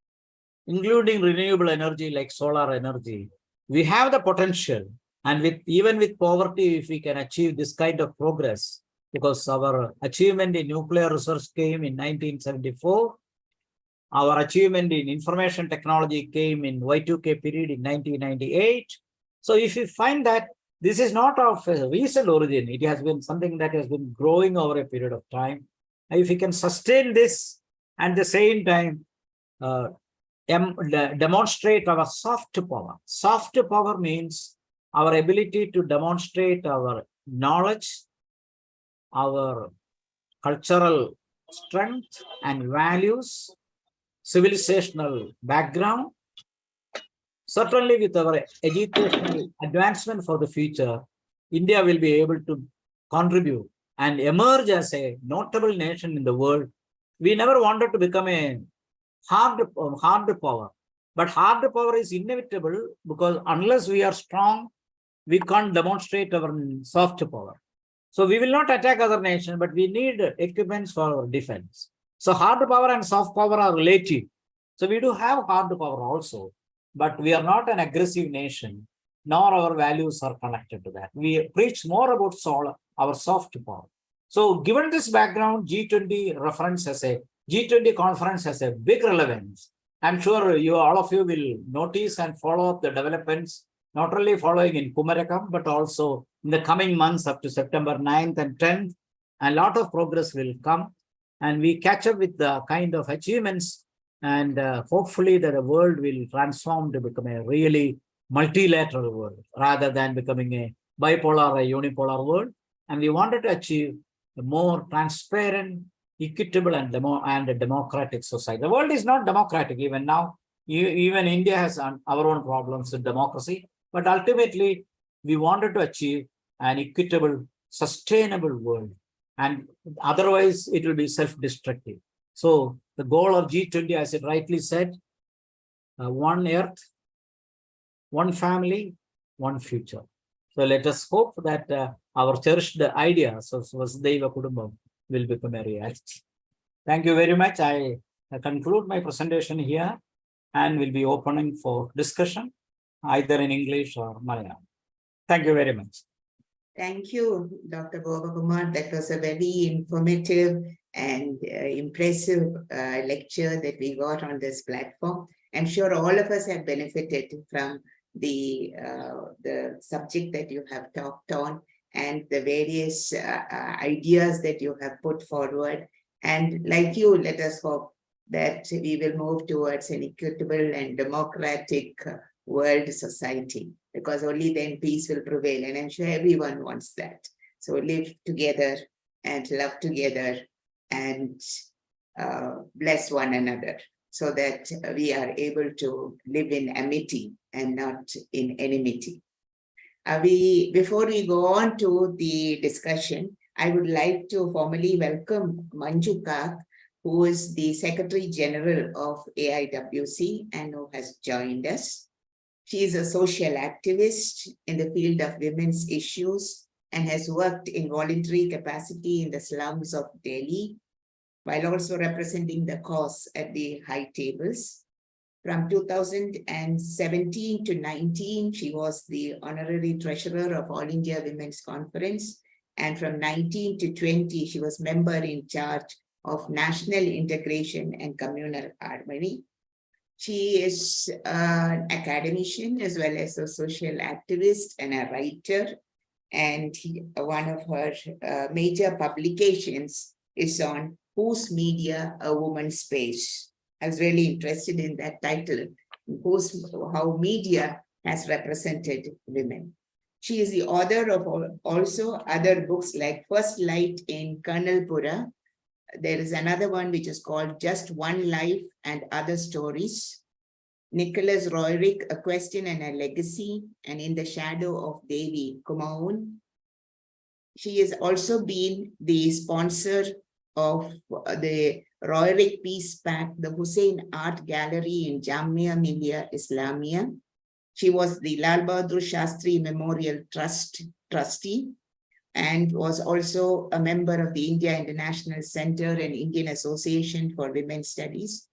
including renewable energy like solar energy, we have the potential. And even with poverty, if we can achieve this kind of progress, because our achievement in nuclear research came in 1974, our achievement in information technology came in Y2K period in 1998. So if you find that this is not of a recent origin, it has been something that has been growing over a period of time. And if we can sustain this and at the same time demonstrate our soft power. Soft power means our ability to demonstrate our knowledge, our cultural strength and values, civilizational background. Certainly with our educational advancement for the future, India will be able to contribute and emerge as a notable nation in the world. We never wanted to become a hard power, but hard power is inevitable because unless we are strong, we can't demonstrate our soft power. So we will not attack other nations, but we need equipments for our defense. So hard power and soft power are relative. So we do have hard power also, but we are not an aggressive nation, nor our values are connected to that. We preach more about our soft power. So given this background, G20 conference has a big relevance. I'm sure all of you will notice and follow up the developments, not only following in Kumarakam, but also in the coming months up to September 9th and 10th. A lot of progress will come, and we catch up with the kind of achievements, and hopefully that the world will transform to become a really multilateral world rather than becoming a bipolar or unipolar world. And we wanted to achieve a more transparent, equitable, and a democratic society. The world is not democratic even now. Even India has our own problems with democracy. But ultimately, we wanted to achieve an equitable, sustainable world. And otherwise, it will be self-destructive. So the goal of G20, as it rightly said, one earth, one family, one future. So let us hope that our cherished ideas of Vasudhaiva Kudumbam will become a reality. Thank you very much. I conclude my presentation here and will be opening for discussion either in English or Malayalam. Thank you very much. Thank you, Dr. Gopakumar. That was a very informative and impressive lecture that we got on this platform. I'm sure all of us have benefited from the subject that you have talked on and the various ideas that you have put forward. And like you, let us hope that we will move towards an equitable and democratic world society, because only then peace will prevail. And I'm sure everyone wants that. So live together and love together and bless one another, so that we are able to live in amity and not in enmity. Before we go on to the discussion, I would like to formally welcome Manju Kak, who is the Secretary General of AIWC and who has joined us. She is a social activist in the field of women's issues and has worked in voluntary capacity in the slums of Delhi, while also representing the cause at the high tables. From 2017 to 19, she was the honorary treasurer of All India Women's Conference. And from 19 to 20, she was member in charge of National Integration and Communal Harmony. She is an academician as well as a social activist and a writer. And one of her major publications is on Whose Media, a Woman's Space. I was really interested in that title, how media has represented women. She is the author of also other books like First Light in Colonelpura. There is another one which is called Just One Life and Other Stories. Nicholas Roerich, A Question and a Legacy, and In the Shadow of Devi Kumaun. She has also been the sponsor of the Roerich Peace Pact, the Hussein Art Gallery in Jamia Millia Islamia. She was the Lal Bahadur Shastri Memorial Trust trustee and was also a member of the India International Center and Indian Association for Women's Studies.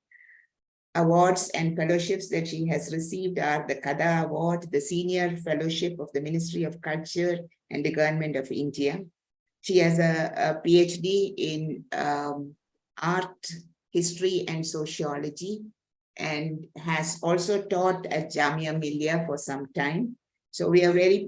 Awards and fellowships that she has received are the Kada Award, the Senior Fellowship of the Ministry of Culture and the Government of India. She has a PhD in art, history, and sociology, and has also taught at Jamia Millia for some time. So we are very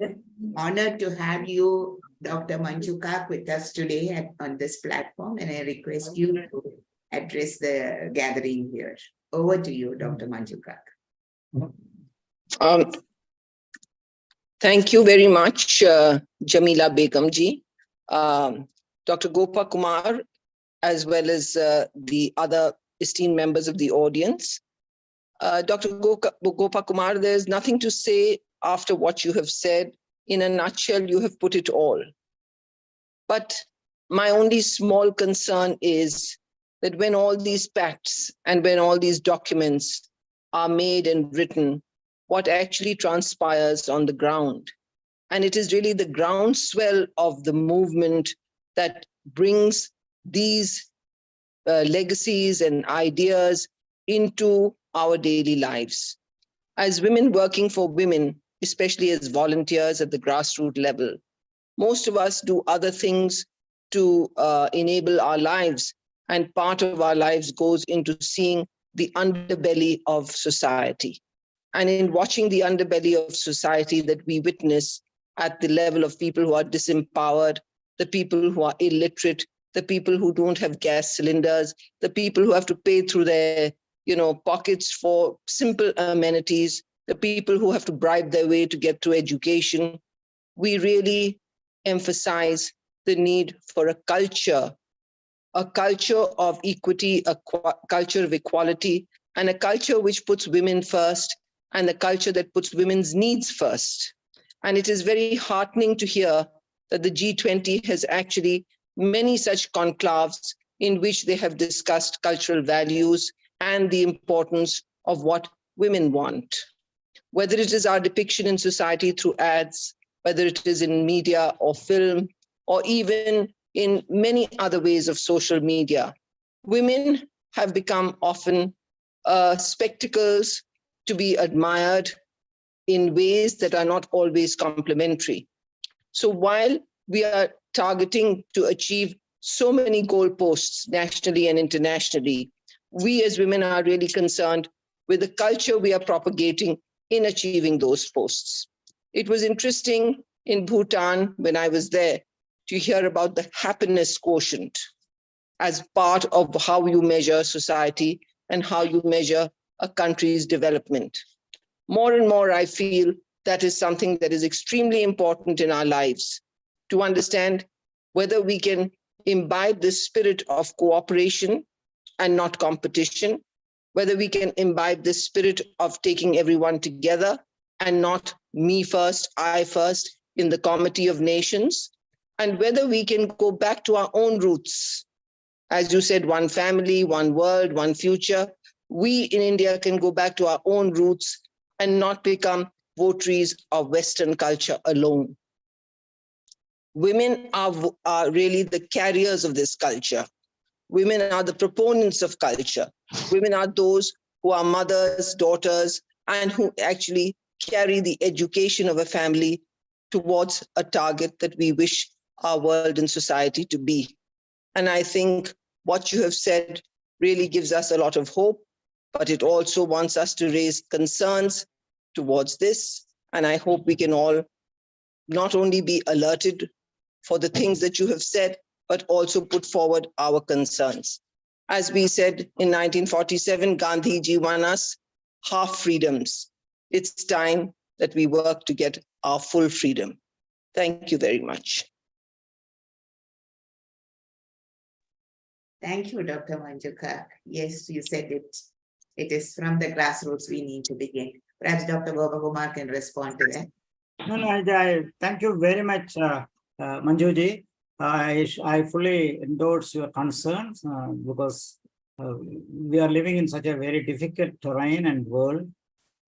honored to have you, Dr. Manju Kak, with us today on this platform, and I request you to address the gathering here. Over to you, Dr. Manju Kak. Thank you very much, Jamila Begumji, Dr. Gopa Kumar, as well as the other esteemed members of the audience. Dr. Gopa Kumar, there's nothing to say after what you have said. In a nutshell, you have put it all. But my only small concern is that when all these pacts and when all these documents are made and written, what actually transpires on the ground. And it is really the groundswell of the movement that brings these legacies and ideas into our daily lives. As women working for women, especially as volunteers at the grassroots level, most of us do other things to enable our lives, and part of our lives goes into seeing the underbelly of society. And in watching the underbelly of society that we witness at the level of people who are disempowered, the people who are illiterate, the people who don't have gas cylinders, the people who have to pay through their pockets for simple amenities, the people who have to bribe their way to get to education, we really emphasize the need for a culture of equity, a culture of equality, and a culture which puts women first, and a culture that puts women's needs first. And it is very heartening to hear that the G20 has actually many such conclaves in which they have discussed cultural values and the importance of what women want. Whether it is our depiction in society through ads, whether it is in media or film, or even in many other ways of social media, women have become often spectacles to be admired in ways that are not always complementary. So while we are targeting to achieve so many goalposts nationally and internationally. We as women are really concerned with the culture we are propagating in achieving those posts. It was interesting in Bhutan when I was there to hear about the happiness quotient as part of how you measure society and how you measure a country's development. More and more, I feel that is something that is extremely important in our lives to understand whether we can imbibe the spirit of cooperation and not competition, whether we can imbibe the spirit of taking everyone together and not me first, I first in the Committee of Nations, and whether we can go back to our own roots. As you said, one family, one world, one future. We in India can go back to our own roots and not become votaries of Western culture alone. Women are really the carriers of this culture. Women are the proponents of culture. Women are those who are mothers, daughters, and who actually carry the education of a family towards a target that we wish our world and society to be. And I think what you have said really gives us a lot of hope, but it also wants us to raise concerns towards this. And I hope we can all not only be alerted for the things that you have said, but also put forward our concerns. As we said in 1947, Gandhiji won us half freedoms. It's time that we work to get our full freedom. Thank you very much. Thank you, Dr. Manjuka. Yes, you said it. It is from the grassroots we need to begin. Perhaps Dr. Gopakumar can respond to that. No, I thank you very much, Manjuji. I fully endorse your concerns because we are living in such a very difficult terrain and world.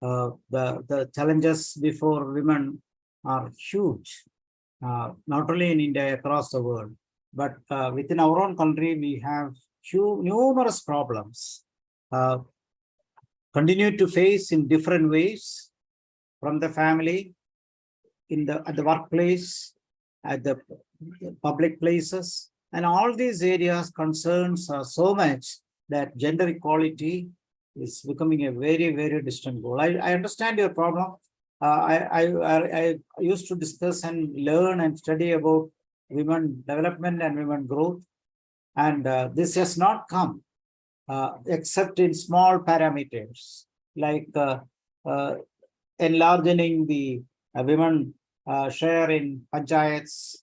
The challenges before women are huge, not only in India, across the world, but within our own country, we have numerous problems. Continue to face in different ways, from the family, at the workplace, at the public places, and all these areas concerns are so much that gender equality is becoming a very, very distant goal. I understand your problem. I used to discuss and learn and study about women development and women growth, and this has not come except in small parameters like enlarging the women share in panchayats,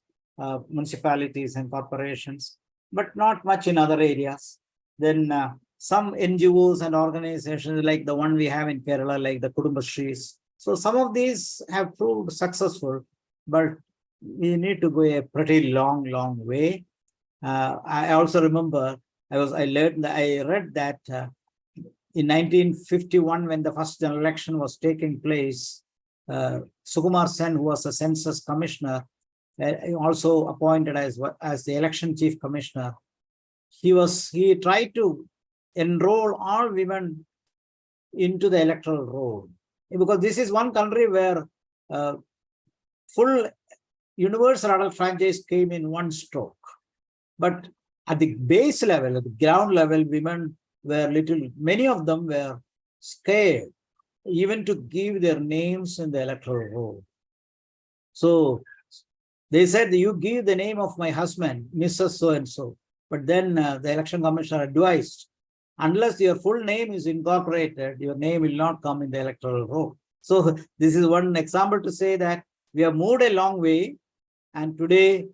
municipalities and corporations, but not much in other areas. Then some NGOs and organizations like the one we have in Kerala, like the Kudumbashrees. So some of these have proved successful, but we need to go a pretty long way. I also remember I read that in 1951, when the first general election was taking place, Sukumar Sen, who was a census commissioner, also appointed as the election chief commissioner, he tried to enroll all women into the electoral roll, because this is one country where full universal adult franchise came in one stroke. But at the base level, at the ground level, women were many of them were scared even to give their names in the electoral roll. So they said, you give the name of my husband, Mrs. So-and-so. But then the election commissioner advised, unless your full name is incorporated, your name will not come in the electoral roll. So this is one example to say that we have moved a long way, and today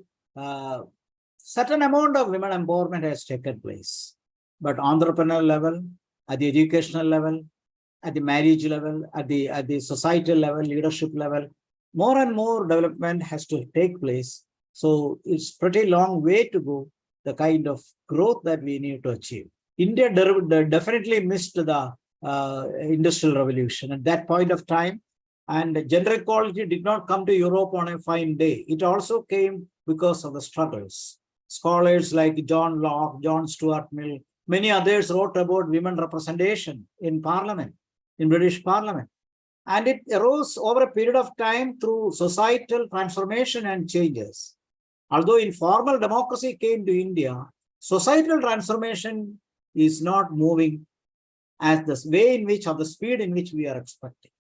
certain amount of women empowerment has taken place. But entrepreneurial level, at the educational level, at the marriage level, at the societal level, leadership level, more and more development has to take place. So it's pretty long way to go, the kind of growth that we need to achieve. India definitely missed the industrial revolution at that point of time, and gender equality did not come to Europe on a fine day. It also came because of the struggles. Scholars like John Locke, John Stuart Mill, many others wrote about women representation in Parliament, in British Parliament. And it arose over a period of time through societal transformation and changes. Although informal democracy came to India, societal transformation is not moving at the way in which or the speed in which we are expecting.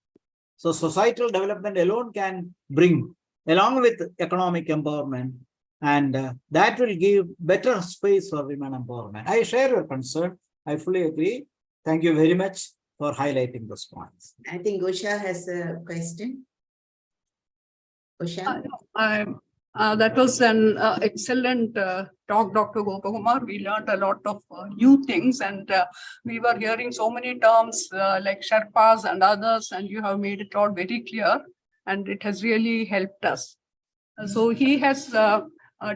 So societal development alone can bring, along with economic empowerment, and that will give better space for women empowerment. I share your concern. I fully agree. Thank you very much for highlighting those points. I think Usha has a question. Usha? That was an excellent talk, Dr. Gopakumar. We learned a lot of new things, and we were hearing so many terms like Sherpas and others, and you have made it all very clear, and it has really helped us. So he has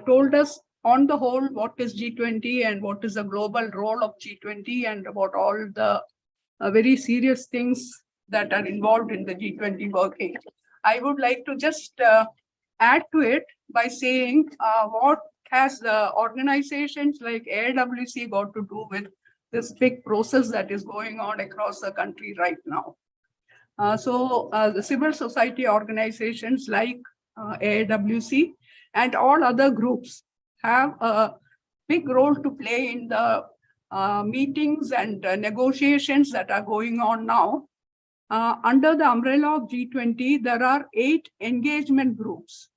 told us on the whole what is G20 and what is the global role of G20 and about all the very serious things that are involved in the G20 working. I would like to just add to it by saying what has organizations like AIWC got to do with this big process that is going on across the country right now. So the civil society organizations like AIWC and all other groups have a big role to play in the meetings and negotiations that are going on now. Under the umbrella of G20, there are 8 engagement groups.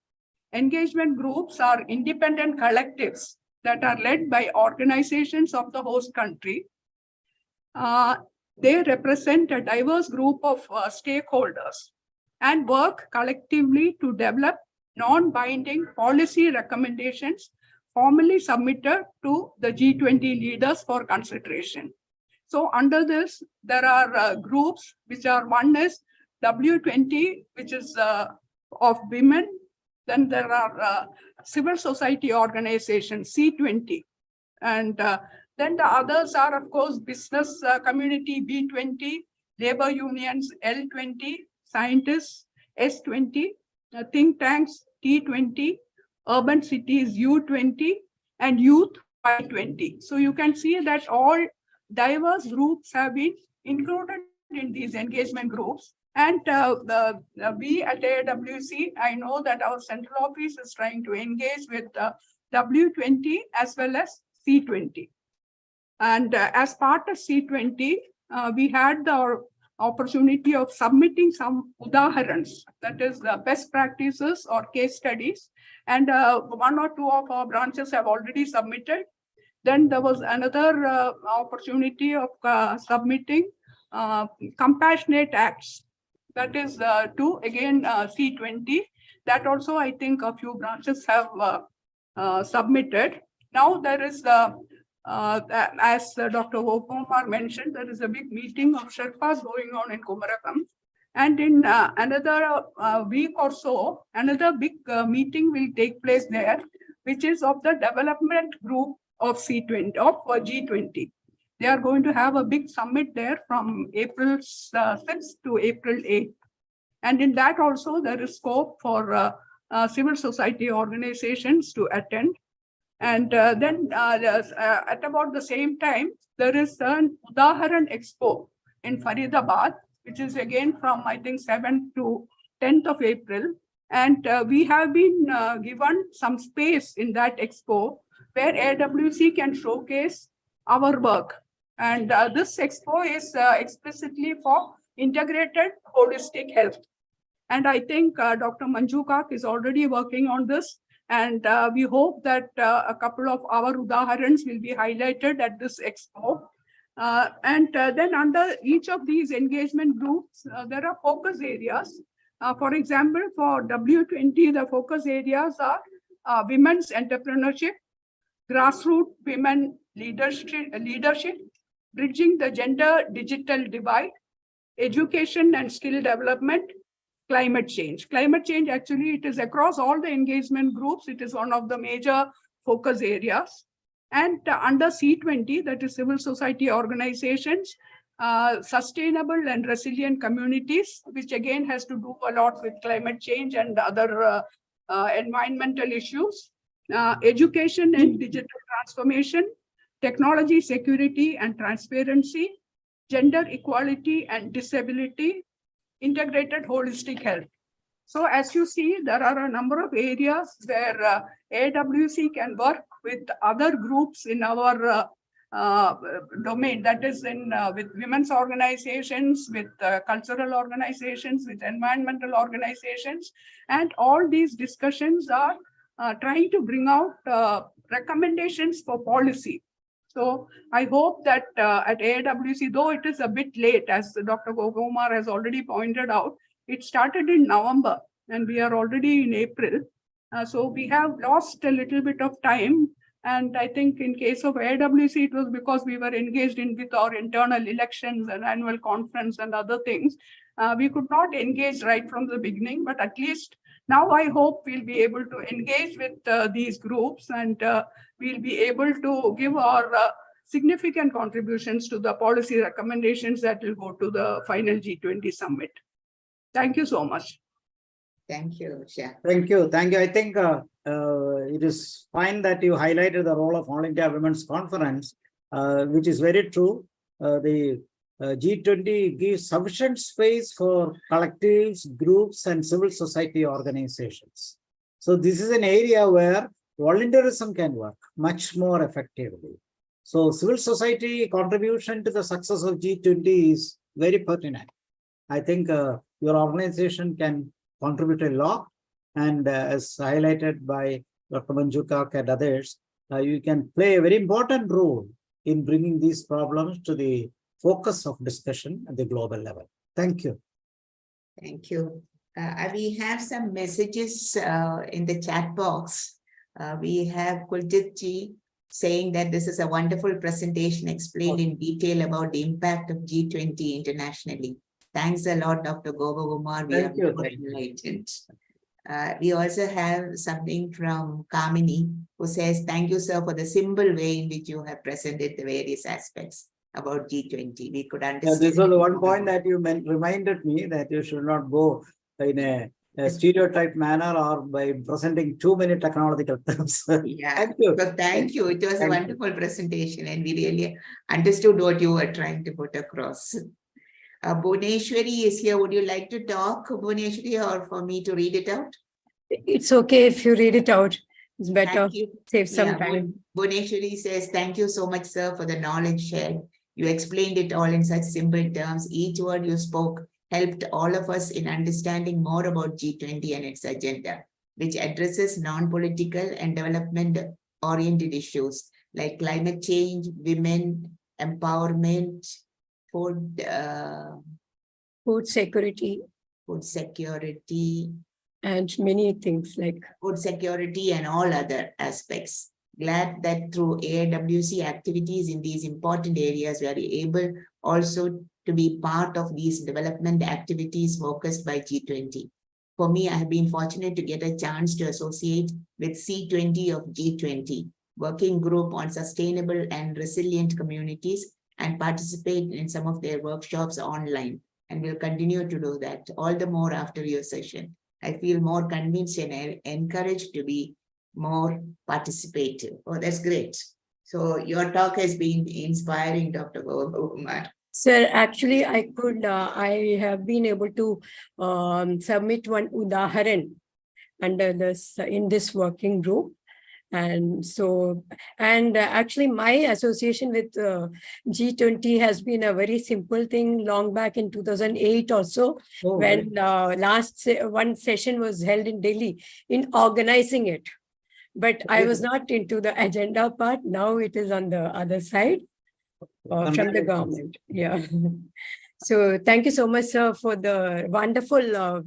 Engagement groups are independent collectives that are led by organizations of the host country. They represent a diverse group of stakeholders and work collectively to develop non-binding policy recommendations formally submitted to the G20 leaders for consideration. So under this, there are groups which are, one is W20, which is of women. Then there are civil society organizations, C20. And then the others are, of course, business community, B20, labor unions, L20, scientists, S20, think tanks, T20, urban cities, U20, and youth, Y20. So you can see that all diverse groups have been included in these engagement groups. And we at AIWC, I know that our central office is trying to engage with W20 as well as C20. And as part of C20, we had the opportunity of submitting some udaharans, that is the best practices or case studies. And 1 or 2 of our branches have already submitted. Then there was another opportunity of submitting compassionate acts. That is to, again, C20. That also, I think, a few branches have submitted. Now there is, as Dr. Gopakumar mentioned, there is a big meeting of Sherpas going on in Kumarakam. And in another week or so, another big meeting will take place there, which is of the development group of C20, of G20. They are going to have a big summit there from April 6th to April 8th. And in that also, there is scope for civil society organizations to attend. And then at about the same time, there is an Udaharan Expo in Faridabad, which is again from, I think, 7th to 10th of April. And we have been given some space in that expo where AIWC can showcase our work. And this expo is explicitly for integrated holistic health. And I think Dr. Manju Kak is already working on this. And we hope that a couple of our udaharans will be highlighted at this expo. And then under each of these engagement groups, there are focus areas. For example, for W20, the focus areas are women's entrepreneurship, grassroots women leadership, bridging the gender digital divide, education and skill development, climate change. Climate change, actually, it is across all the engagement groups. It is one of the major focus areas. And under C20, that is civil society organizations, sustainable and resilient communities, which again has to do a lot with climate change and other environmental issues, education and digital transformation, technology security and transparency, gender equality and disability, integrated holistic health. So as you see, there are a number of areas where AIWC can work with other groups in our domain, that is with women's organizations, with cultural organizations, with environmental organizations, and all these discussions are trying to bring out recommendations for policy. So I hope that at AIWC, though it is a bit late, as Dr. Gokumar has already pointed out, it started in November and we are already in April. So we have lost a little bit of time. And I think in case of AIWC, it was because we were engaged with our internal elections and annual conference and other things. We could not engage right from the beginning, but at least now I hope we'll be able to engage with these groups and we'll be able to give our significant contributions to the policy recommendations that will go to the final G20 summit. Thank you so much. Thank you, Usha. Thank you. Thank you. I think it is fine that you highlighted the role of All India Women's Conference, which is very true. The G20 gives sufficient space for collectives, groups, and civil society organizations. So this is an area where volunteerism can work much more effectively. So civil society contribution to the success of G20 is very pertinent. I think your organization can contribute a lot, and as highlighted by Dr. Manjukak and others, you can play a very important role in bringing these problems to the focus of discussion at the global level. Thank you. Thank you. We have some messages in the chat box. We have Kuljit ji saying that this is a wonderful presentation explained in detail about the impact of G20 internationally. Thanks a lot, Dr. Gopakumar. We are very enlightened. We also have something from Kamini, who says, thank you, sir, for the simple way in which you have presented the various aspects about G20. We could understand. This was the one point that you reminded me that you should not go in a stereotype manner or by presenting too many technological terms. Yeah, thank you. So thank you. It was a wonderful presentation and we really understood what you were trying to put across. Bhuneshwari is here. Would you like to talk, Bhuneshwari, or for me to read it out? It's okay if you read it out. It's better. Thank you. Save some time. Bhuneshwari says, thank you so much, sir, for the knowledge shared. You explained it all in such simple terms. Each word you spoke helped all of us in understanding more about G20 and its agenda, which addresses non-political and development-oriented issues like climate change, women, empowerment, food security, and many things like food security and all other aspects. Glad that through AIWC activities in these important areas, we are able also to be part of these development activities focused by G20. For me, I have been fortunate to get a chance to associate with C20 of G20, working group on sustainable and resilient communities, and participate in some of their workshops online, and will continue to do that all the more after your session. I feel more convinced and encouraged to be more participative. Oh, that's great. So your talk has been inspiring, Dr. Gopakumar. Sir, actually, I have been able to submit one udaharan under this in this working group. And so, actually my association with G20 has been a very simple thing long back in 2008 also, when one session was held in Delhi in organizing it. But I was not into the agenda part. Now it is on the other side from the government. Yeah. So thank you so much, sir, for the wonderful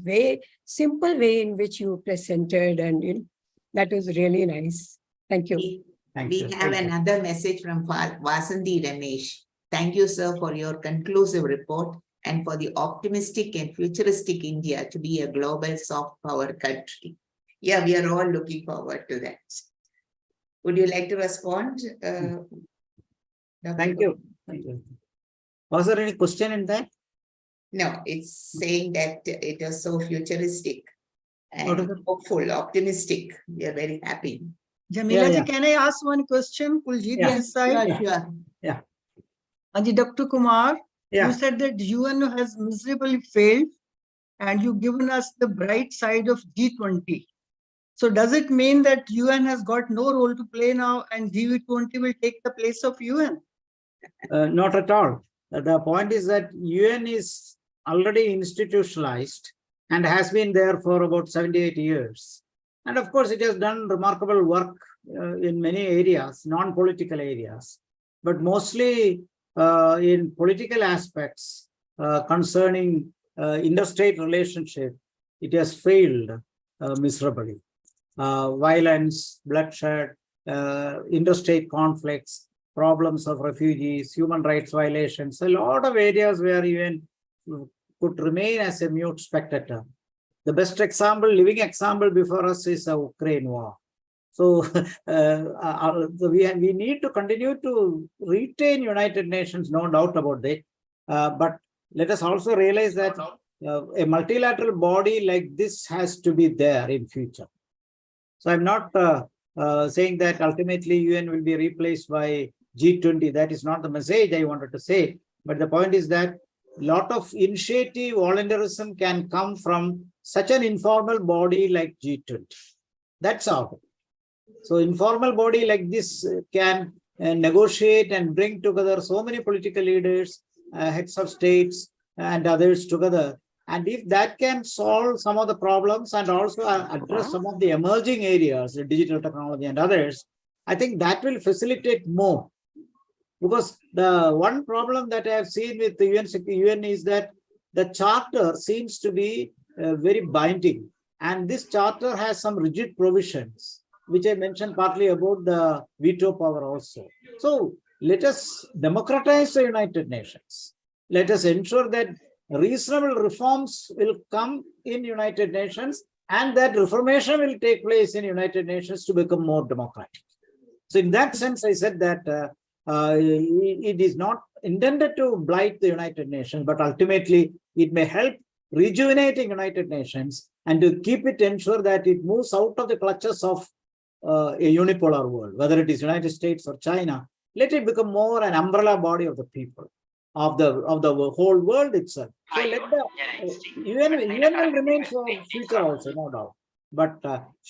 simple way in which you presented, and that was really nice. Thank you. We have another message from Vasanthi Ramesh. Thank you, sir, for your conclusive report and for the optimistic and futuristic India to be a global soft power country. Yeah, we are all looking forward to that. Would you like to respond? Thank you. Thank you. Was there any question in that? No, it's saying that it was so futuristic and hopeful, optimistic. We are very happy. Jamila, can I ask one question? Kuljit, this side. Sure. Dr. Kumar, you said that UN has miserably failed and you've given us the bright side of G20. So does it mean that UN has got no role to play now and G20 will take the place of UN? Not at all. The point is that UN is already institutionalized and has been there for about 78 years. And of course, it has done remarkable work in many areas, non-political areas, but mostly in political aspects concerning interstate relationship, it has failed miserably. Violence, bloodshed, interstate conflicts, problems of refugees, human rights violations, a lot of areas where UN could remain as a mute spectator. The best example, living example before us is the Ukraine war. So we need to continue to retain United Nations, no doubt about that. But let us also realize that a multilateral body like this has to be there in future. So I'm not saying that ultimately UN will be replaced by G20. That is not the message I wanted to say. But the point is that a lot of initiative, voluntarism can come from such an informal body like G20. That's all. So informal body like this can negotiate and bring together so many political leaders, heads of states and others together. And if that can solve some of the problems and also address some of the emerging areas, digital technology and others, I think that will facilitate more. Because the one problem that I have seen with the UN is that the charter seems to be very binding. And this charter has some rigid provisions, which I mentioned partly about the veto power also. So let us democratize the United Nations. Let us ensure that reasonable reforms will come in United Nations and that reformation will take place in United Nations to become more democratic. So in that sense, I said that it is not intended to blight the United Nations, but ultimately it may help rejuvenating United Nations and to keep it, ensure that it moves out of the clutches of a unipolar world, whether it is United States or China. Let it become more an umbrella body of the people, of the whole world itself. So let the UN will remain for future also, no doubt. But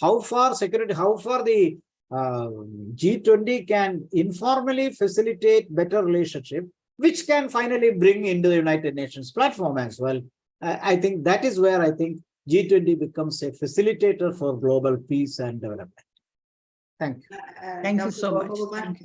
how far the G20 can informally facilitate better relationship, which can finally bring into the United Nations platform as well. I think that is where I think G20 becomes a facilitator for global peace and development. Thank you. Thank you Dr. so much. Gopakumar,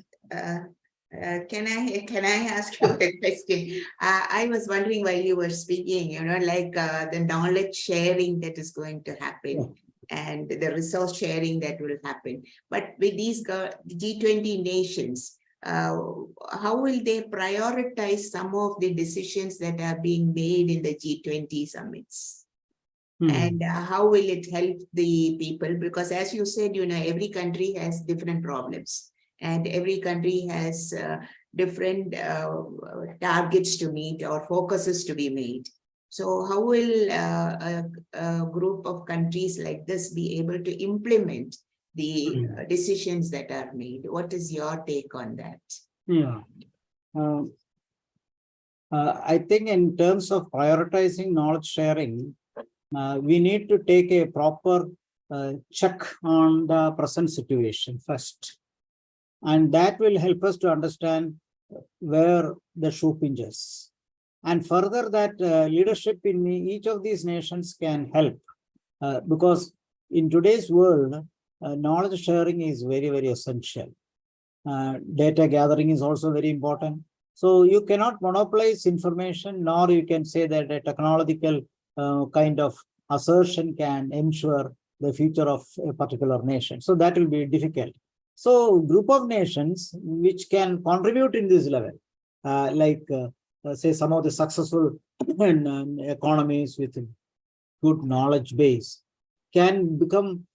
can I ask you a question? I was wondering while you were speaking, like the knowledge sharing that is going to happen and the resource sharing that will happen. But with these G20 nations, how will they prioritize some of the decisions that are being made in the G20 summits? And how will it help the people? Because as you said, every country has different problems and every country has different targets to meet or focuses to be made. So how will a group of countries like this be able to implement the decisions that are made? What is your take on that? Yeah. I think in terms of prioritizing knowledge sharing, we need to take a proper check on the present situation first. And that will help us to understand where the shoe pinches. And further, that leadership in each of these nations can help. Because in today's world, knowledge sharing is very, very essential. Data gathering is also very important. So you cannot monopolize information, nor you can say that a technological kind of assertion can ensure the future of a particular nation. So that will be difficult. So group of nations which can contribute in this level, say some of the successful economies with a good knowledge base can become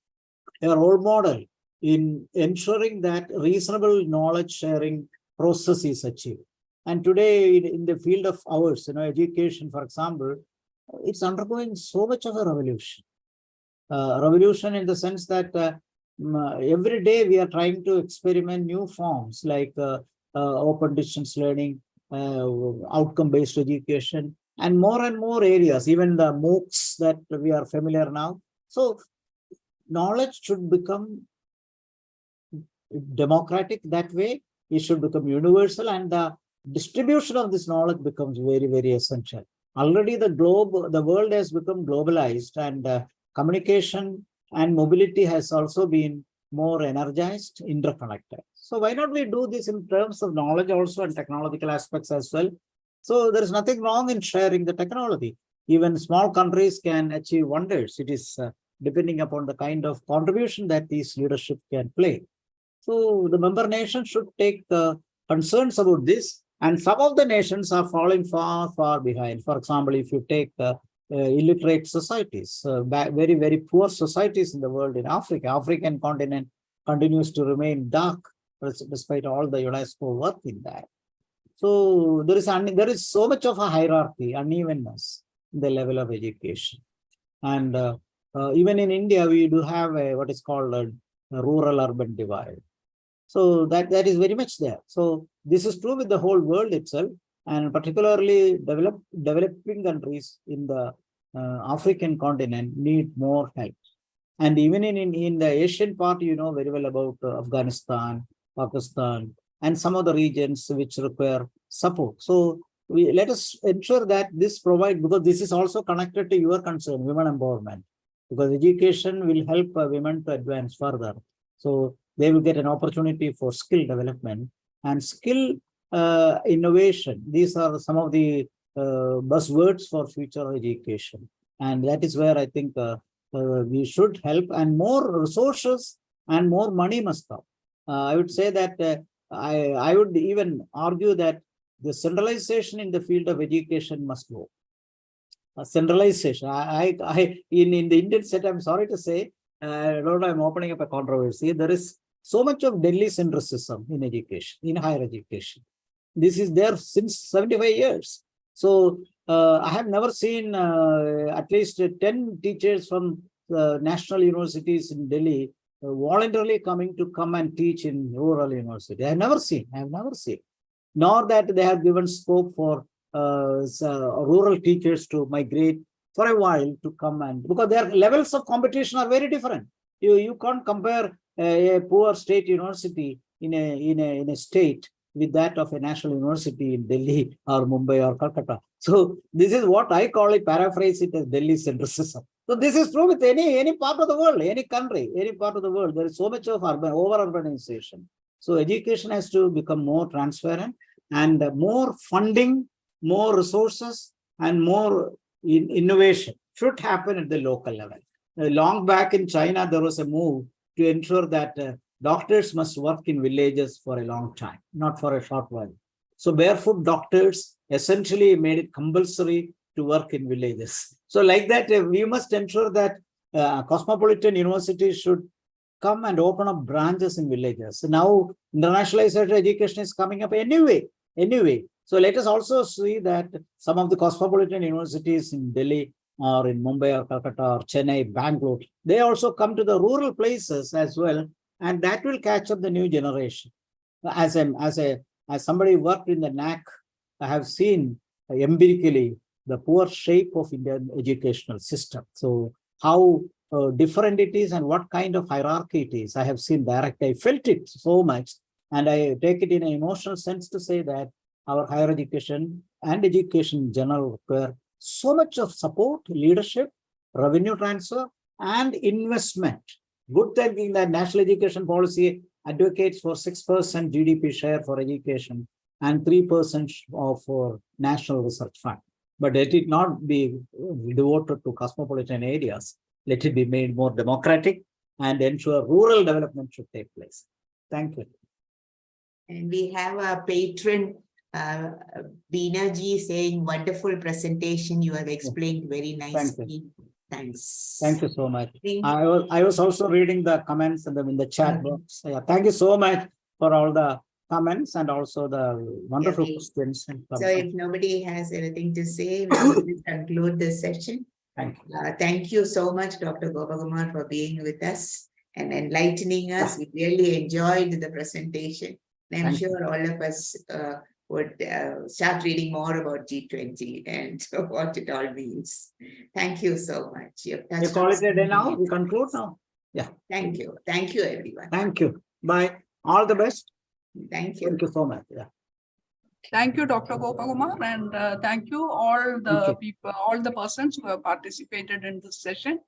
a role model in ensuring that reasonable knowledge sharing process is achieved. And today in the field of ours, education, for example, it's undergoing so much of a revolution. Revolution in the sense that every day we are trying to experiment new forms like open distance learning, outcome-based education, and more areas, even the MOOCs that we are familiar now. So knowledge should become democratic that way. It should become universal, and the distribution of this knowledge becomes very, very essential. Already the world has become globalized, and communication and mobility has also been more energized, interconnected. So why not we do this in terms of knowledge also and technological aspects as well? So there is nothing wrong in sharing the technology. Even small countries can achieve wonders. It is depending upon the kind of contribution that these leadership can play. So the member nations should take concerns about this, and some of the nations are falling far, far behind. For example, if you take illiterate societies, very, very poor societies in the world, in Africa, African continent continues to remain dark despite all the UNESCO work in that. So there is so much of a hierarchy, unevenness in the level of education. And even in India, we do have what is called a rural-urban divide. So that is very much there. So this is true with the whole world itself, and particularly developing countries in the African continent need more help. And even in the Asian part, you know very well about Afghanistan, Pakistan, and some of the regions which require support. So let us ensure that this provides, because this is also connected to your concern, women empowerment, because education will help women to advance further. So they will get an opportunity for skill development and skill innovation. These are some of the buzzwords for future education. And that is where I think we should help, and more resources and more money must come. I would say that I would even argue that the centralization in the field of education must go. Centralization. In the Indian set, I'm sorry to say, I don't know, I'm opening up a controversy. There is so much of Delhi centricism in education, in higher education. This is there since 75 years. So I have never seen at least 10 teachers from national universities in Delhi voluntarily come and teach in rural university. I have never seen. Nor that they have given scope for rural teachers to migrate for a while to come, and because their levels of competition are very different. You can't compare a poor state university in a state with that of a national university in Delhi or Mumbai or Calcutta. So this is what I call it, paraphrase it as Delhi centricism. So this is true with any part of the world, any country, any part of the world. There is so much of over-urbanization. So education has to become more transparent, and more funding, more resources, and more innovation should happen at the local level. Long back in China, there was a move to ensure that doctors must work in villages for a long time, not for a short while. So barefoot doctors essentially made it compulsory to work in villages. So like that, we must ensure that cosmopolitan universities should come and open up branches in villages. So now internationalized education is coming up anyway. So let us also see that some of the cosmopolitan universities in Delhi or in Mumbai or Calcutta or Chennai, Bangalore, they also come to the rural places as well, and that will catch up the new generation. As somebody who worked in the NAC, I have seen empirically the poor shape of Indian educational system. So how different it is and what kind of hierarchy it is. I have seen direct, I felt it so much, and I take it in an emotional sense to say that our higher education and education in general require so much of support, leadership, revenue transfer, and investment. Good thinking that national education policy advocates for 6% GDP share for education and 3% for national research fund. But let it not be devoted to cosmopolitan areas. Let it be made more democratic and ensure rural development should take place. Thank you. And we have a patron, Beena ji, saying, wonderful presentation. You have explained very nicely. Thanks. Thank you so much. I was also reading the comments in the chat box. Yeah, thank you so much for all the comments and also the wonderful questions. So if nobody has anything to say, we will conclude this session. Thank you. Thank you so much, Dr. Gopakumar, for being with us and enlightening us. We really enjoyed the presentation. And I'm sure all of us would start reading more about G20 and what it all means. Thank you so much. You call it a day now? We conclude now? Thank you. Thank you, everyone. Thank you. Bye. All the best. Thank you. Thank you so much. Yeah. Thank you, Dr. Gopakumar, and thank you all the Thank you. people, all the persons who have participated in this session.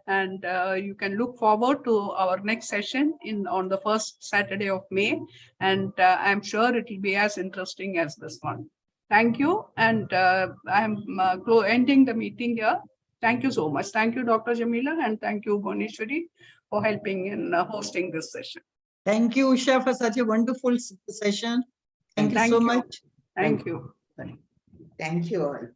And you can look forward to our next session on the first Saturday of May. And I'm sure it will be as interesting as this one. Thank you. And I'm ending the meeting here. Thank you so much. Thank you, Dr. Jamila, and thank you, Bhuneshwari, for helping in hosting this session. Thank you, Usha, for such a wonderful session. Thank you so much. Thank you. Thank you all.